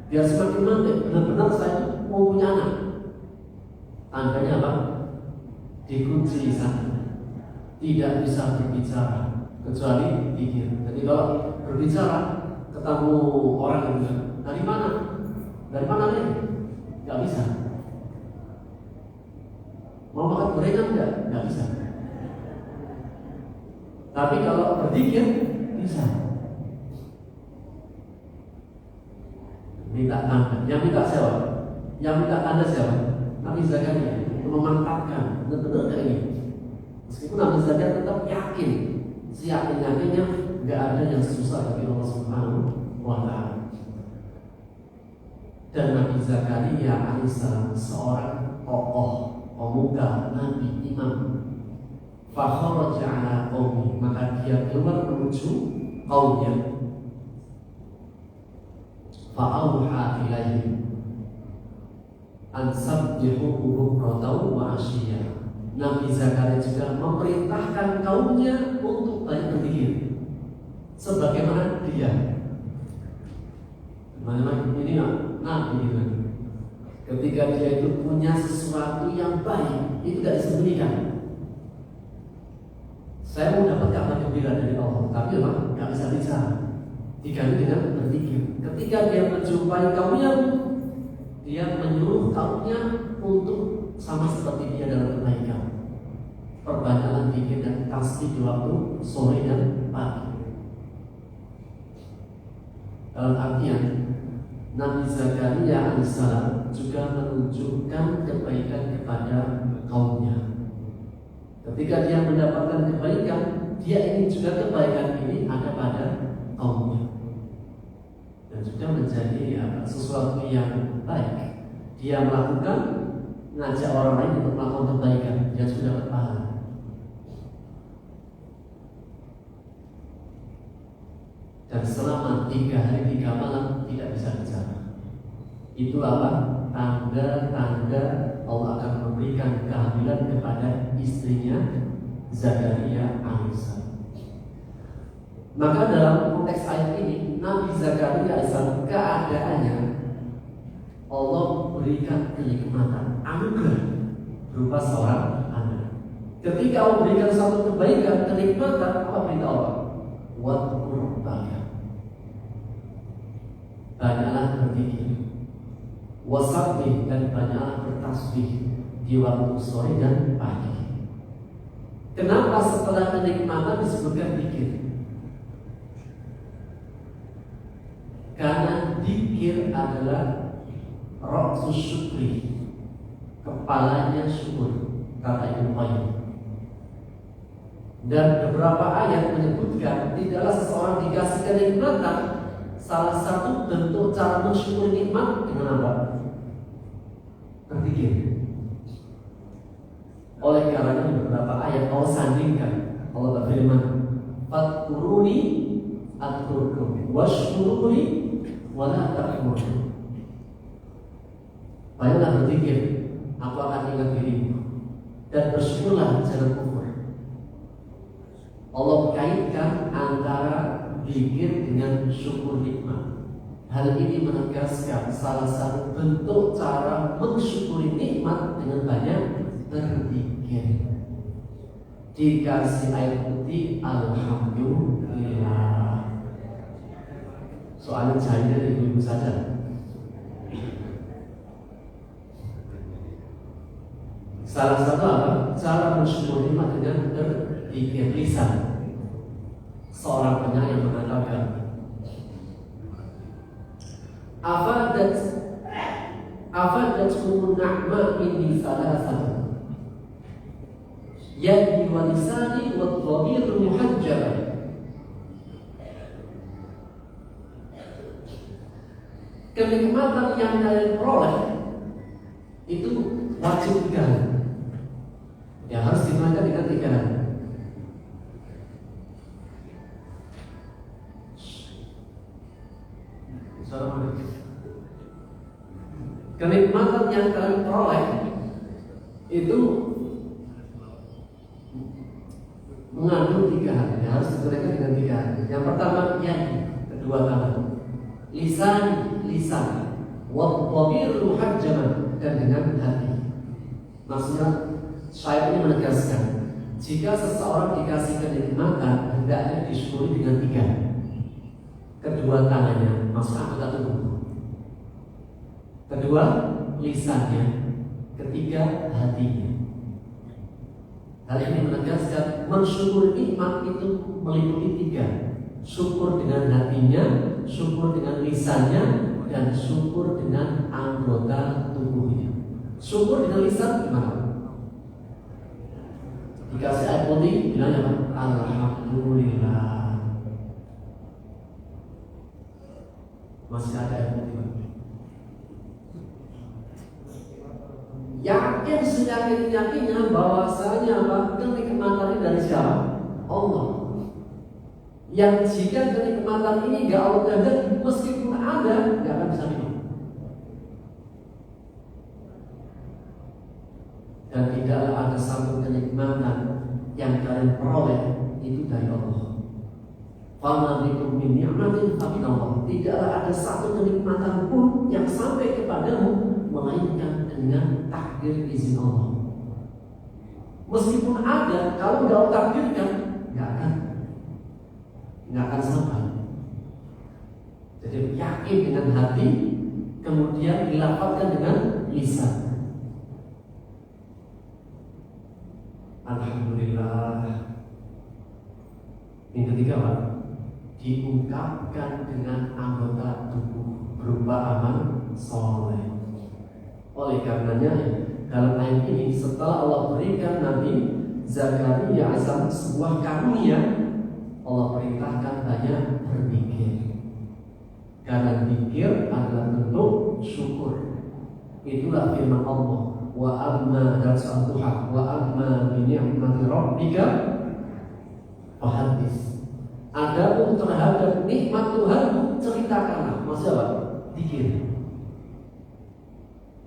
biar semakin mantap. Benar-benar saya mau punya anak. Tandanya apa? Dikunci lisan, tidak bisa berbicara kecuali zikir. Jadi kalau berbicara ketemu orang yang bilang dari mana nih, nggak bisa. Mau makan gorengan nggak bisa. Tapi kalau berzikir bisa. Minta tanda, yang minta siapa? Yang minta tanda siapa? Nabi Zakaria. Memantapkan benar-benar kayak ini. Meskipun Nabi Zakaria tetap yakin, seyakin-yakinnya nggak ada yang susah bagi Allah Subhanahu wa Ta'ala. Dan Nabi Zakaria alaihissalam seorang tokoh, pemuka, nabi, imam. Fa kharaja ala qaumi, maka dia keluar menuju kaumnya. Fa auha ilaihim an sabbihu bukratan wa asyiya. Nabi Zakaria juga memerintahkan kaumnya untuk banyak berzikir sebagaimana dia. Mana ini Nabi itu. Ketika dia itu punya sesuatu yang baik, itu tidak disembunyikan. Saya mau dapat kabar gembira dari Allah, tapi memang nggak bisa bicara. Diganti dengan berzikir. Ketika dia menjumpai kaumnya, dia menyuruh kaumnya untuk sama seperti dia dalam kebaikan. Perbanyaklah zikir dan tasbih di waktu sore dan pagi. Dalam artian Nabi Zakaria alaihissalam juga menunjukkan kebaikan kepada kaumnya. Ketika dia mendapatkan kebaikan, dia ingin juga kebaikan ini ada pada kaumnya. Dan juga menjadi sesuatu yang baik. Dia melakukan, ngajak orang lain untuk melakukan kebaikan, dia sudah dapat pahala. Dan selama 3 hari 3 malam tidak bisa bicara. Itulah apa? tanda-tanda Allah akan memberikan kehamilan kepada istrinya Zakaria alaihissalam. Maka dalam konteks ayat ini Nabi Zakaria alaihissalam keadaannya Allah berikan kenikmatan, anugerah berupa seorang anak. Ketika Allah berikan satu kebaikan, kenikmatan, apa berita Allah? Wadkur banyaklah berzikir, wasabbih, dan banyaklah bertasbih di waktu sore dan pagi. Kenapa setelah kenikmatan disebutkan zikir? Karena zikir adalah ra'sus syukri, kepalanya syukur, kata Ibnu Qayyim. Dan beberapa ayat menyebutkan tidaklah seseorang dikasih kenikmatan, salah satu bentuk cara bersyukur nikmat dengan apa? Berzikir. Oleh karena beberapa ayat Allah sandingkan, Allah berfirman, "Fadkuruni adkurkum, washkuruni wala takfurun." Banyak berzikir, aku akan ingat dirimu, dan bersyukurlah, jangan kufur. Allah kaitkan antara zikir dengan syukur nikmat. Hal ini menegaskan salah satu bentuk cara mensyukuri nikmat dengan banyak berzikir. Dikasih air putih, alhamdulillah. Soalnya jahilnya ibu-ibu saja. Salah satu apa? Cara mensyukuri nikmat dengan berzikir lisan. Seorang penyair mengatakan, afadatkum na'ma inni salasatu, yadi wa lisani wa dhamir muhajjaba. Kenikmatan yang kalian peroleh itu wajib 3 hal. Ya harus dimakan dengan 3 hal. Kenikmatan yang kalian peroleh itu mengandung 3 hal. Ya, harus diturunkan dengan 3 hal. Yang pertama yadi, kedua tangan, lisan, wadhamir muhajjaman, dan dengan hati. Maksudnya syaitan ini menegaskan, jika seseorang dikasih kenikmatan hendaknya disyukuri dengan 3. Kedua tangannya, maksud anggota tubuh. Kedua, lisannya. Ketiga, hatinya. Hal ini menegaskan mensyukur nikmat itu meliputi 3. Syukur dengan hatinya, syukur dengan lisannya, dan syukur dengan anggota tubuhnya. Syukur dengan lisan gimana? Dikasih air putih, bilangnya apa? Alhamdulillah. Masih ada air putih. Yakin seyakin-yakinnya bahwasanya apa? Kenikmatan ini dari siapa? Allah. Yang jika kenikmatan ini gak Allah kehendaki, meskipun ada, gak akan bisa minum. Dan tidaklah ada satu kenikmatan yang kalian peroleh itu dari Allah. Fama bikum min ni'matin fa min Allah. Tidaklah ada satu kenikmatan pun yang sampai kepadamu melainkan dengan takdir izin Allah. Meskipun ada, kalau nggak Allah takdirkan, nggak akan sampai. Jadi yakin dengan hati, kemudian dilafalkan dengan lisan. Alhamdulillah. Yang ketiga Pak, diungkapkan dengan anggota tubuh berupa amal soleh. Oleh karenanya dalam ayat ini setelah Allah berikan Nabi Zakaria alaihissalam sebuah karunia, Allah perintahkan banyak berzikir. Karena zikir adalah bentuk syukur. Itulah firman Allah, wa amma dan duha wa amma bi ni'mati rabbika fahaddits. Adapun terhadap nikmat Tuhanmu ceritakanlah. Maksudnya apa? Zikir.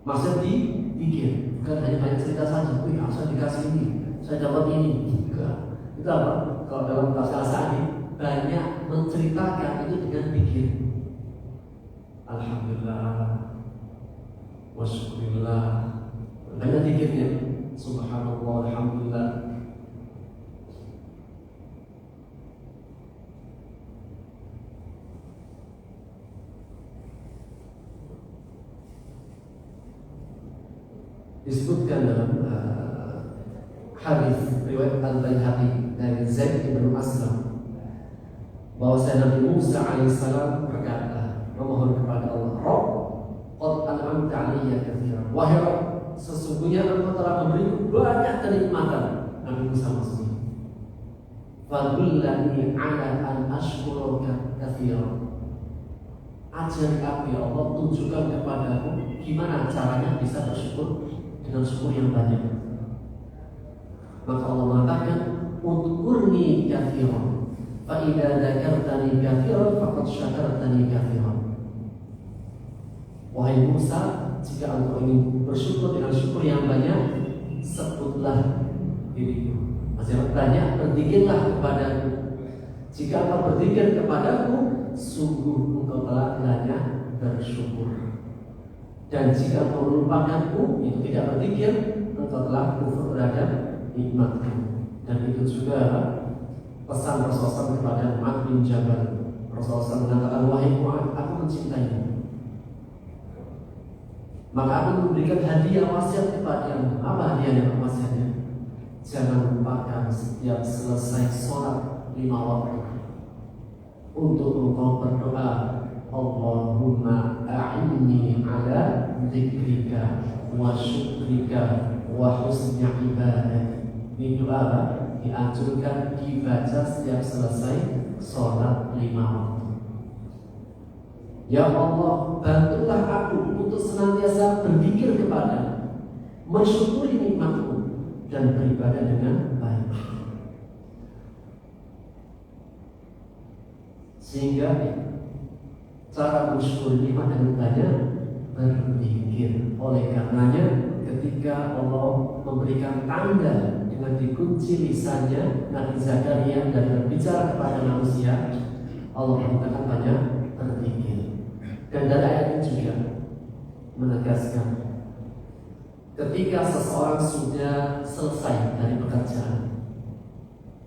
Maksudnya dipikir, bukan hanya banyak cerita saja. Wih, saya dikasih ini, saya dapat ini. Enggak. Itu apa? Kalau dalam bahasa ini banyak menceritakan itu dengan pikir. Alhamdulillah, wasyukurillah. Banyak pikirnya. Subhanallah, alhamdulillah. Disebutkan dalam hadis riwayat Al-Baihaqi dari Zaid bin Aslam bahwa Nabi Musa alaihissalam berkata, memohon kepada Allah, Rabb, qad an'amta 'alayya katsiran. Wahai Rabb, sesungguhnya Engkau telah memberiku banyak kenikmatan. Nabi Musa maksudnya. Fadullani 'ala an ashkuraka katsiran. Ajari aku ya Allah, tunjukkan kepadaku gimana caranya bisa bersyukur dengan syukur yang banyak. Maka Allah mengatakan, udkurni katsiran, fa idza dzakartani katsiran faqad syakartani katsiran. Wahai Musa, jika engkau ingin bersyukur dengan syukur yang banyak, sebutlah diriku. Masih banyak, berzikirlah kepadaku. Jika engkau berzikir kepadaku, sungguh engkau telah banyak bersyukur. Dan jika engkau melupakanku, itu tidak berzikir, engkau telah kufur terhadap nikmatku. Dan itu juga pesan Rasulullah kepada Mu'adz bin Jabal. Rasulullah mengatakan, wahai Mu'adz, aku mencintaimu. Maka aku memberikan hadiah wasiat kepadamu. Apa hadiahnya, wasiatnya? Jangan lupakan setiap selesai sholat 5 waktu untuk engkau berdoa, Allahumma a'inni ala dzikrika wa syukrika wa husni ibadatik. Ini doa dianjurkan dibaca setiap selesai sholat 5 waktu. Ya Allah, bantulah aku untuk senantiasa berzikir kepadamu, mensyukuri nikmatmu dan beribadah dengan baik. Sehingga cara bersyukur nikmat dengan banyak berzikir. Oleh karenanya ketika Allah memberikan tanda dengan dikunci lisannya Nabi Zakaria dan berbicara kepada manusia, Allah mengatakan banyak berzikir. Dan dari ayat ini juga menegaskan ketika seseorang sudah selesai dari pekerjaan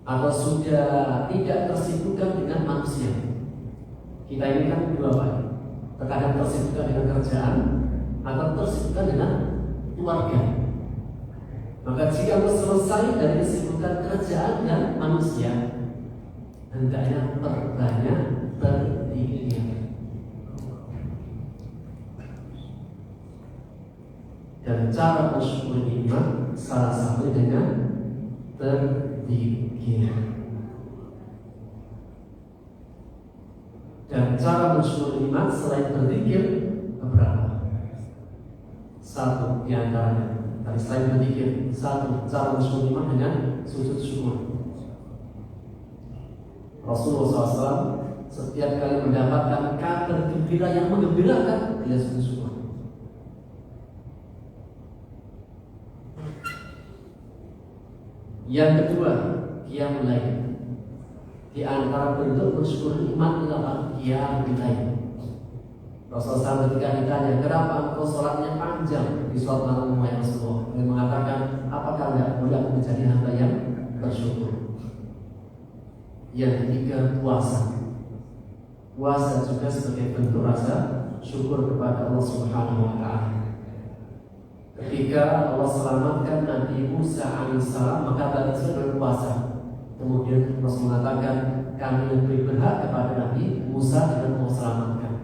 atau sudah tidak tersibukkan dengan manusia, kita ini kan dua Pak, terkadang tersibukkan dengan kerjaan atau tersibukkan dengan keluarga. Maka jika selesai dari kesibukan kerjaan dan manusia, hendaknya perbanyak berzikir. Dan cara bersyukur nikmat salah satu dengan berzikir. Dan cara bersyukur nikmat selain berzikir beberapa. Satu di antaranya, tadi selain berzikir, satu cara bersyukur nikmat dengan sujud syukur. Rasulullah SAW setiap kali mendapatkan kabar gembira yang menggembirakan, dia sujud syukur. Yang kedua, qiyamul lail. Di antara bentuk bersyukur nikmat adalah qiyamul lail. Rasulullah ketika ditanya, kenapa engkau sholatnya panjang di sholat malam wahai Rasulullah? Dia mengatakan, apakah enggak boleh aku menjadi hamba yang bersyukur? Yang ketiga, puasa. Puasa juga sebagai bentuk rasa syukur kepada Allah Subhanahu wa Ta'ala. Ketika Allah selamatkan Nabi Musa alaihissalam, maka balasnya berpuasa. Kemudian Rasul mengatakan, kami lebih berhak kepada Nabi Musa dengan Allah selamatkan.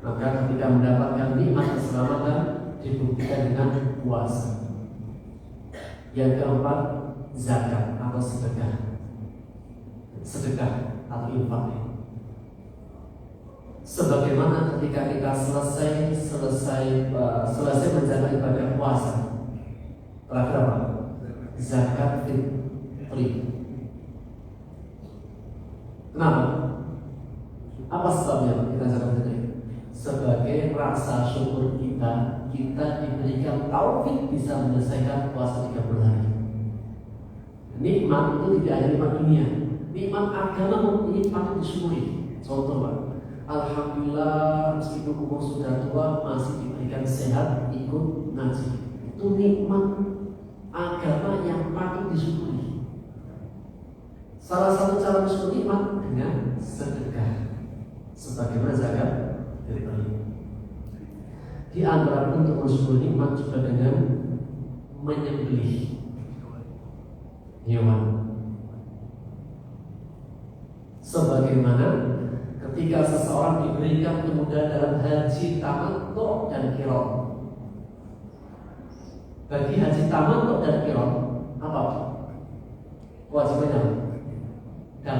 Maka ketika mendapatkan nikmat keselamatan, dibuktikan dengan puasa. Yang keempat, zakat atau sedekah. Sedekah atau infak. Sebagaimana ketika kita selesai menjalankan ibadah puasa, terakhir apa? Zakat fitri. Kenapa? Apa sebabnya kita zakat fitri? Sebagai rasa syukur kita kita diberikan taufik bisa menyelesaikan puasa 30 hari. Nikmat itu tidak hanya nikmat dunia, nikmat agama ini patut disyukuri. Contoh Pak, alhamdulillah meskipun umur sudah tua masih diberikan sehat ikut ngaji. Itu nikmat agama yang patut disyukuri. Salah satu cara bersyukur nikmat dengan sedekah, sebagaimana zakat dari beli. Di antara bentuk bersyukur nikmat juga dengan menyembelih hewan. Sebagaimana ketika seseorang diberikan kemudahan dalam haji tamattu dan qiraan. Bagi haji tamattu dan qiraan apa? Kewajibannya dan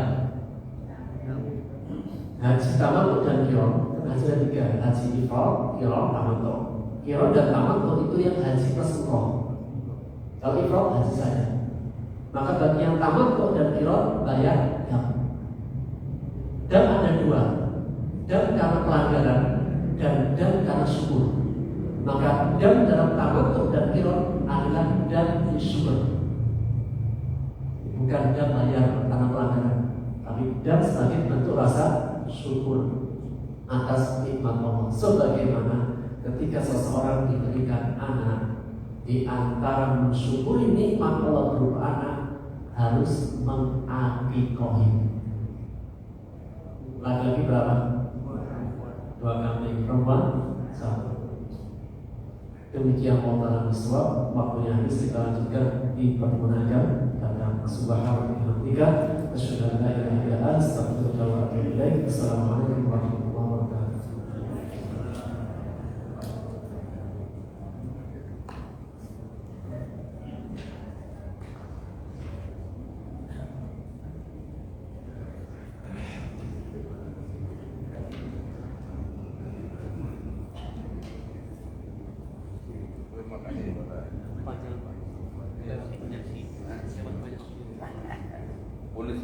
haji tamattu dan qiraan haji ada 3, haji ifrad, qiraan, tamattu. Qiraan dan tamattu itu yang haji plus umroh. Kalau ifrad haji saja. Maka bagi yang tamattu dan qiraan bayar dam. Dam ada 2, dam karena pelanggaran dan dam karena syukur. Maka dam dalam tamattu dan qiraan adalah dam syukur, bukan dam bayar karena pelanggaran, tapi dam sebagai bentuk rasa syukur atas nikmat Allah. Sebagaimana ketika seseorang diberikan anak, di antara mensyukuri nikmat Allah berupa anak harus mengakikohi. Laki-laki berapa? 2 kambing, perempuan 1. Demikian Allah bisawab. Waktunya habis, kita lanjutkan di pertemuan akan pada subhanahu wa ta'ala. Asyhadu an la ilaha illa anta astaghfiruka wa atubu ilaik. Assalamualaikum warahmatullahi wabarakatuh. Boleh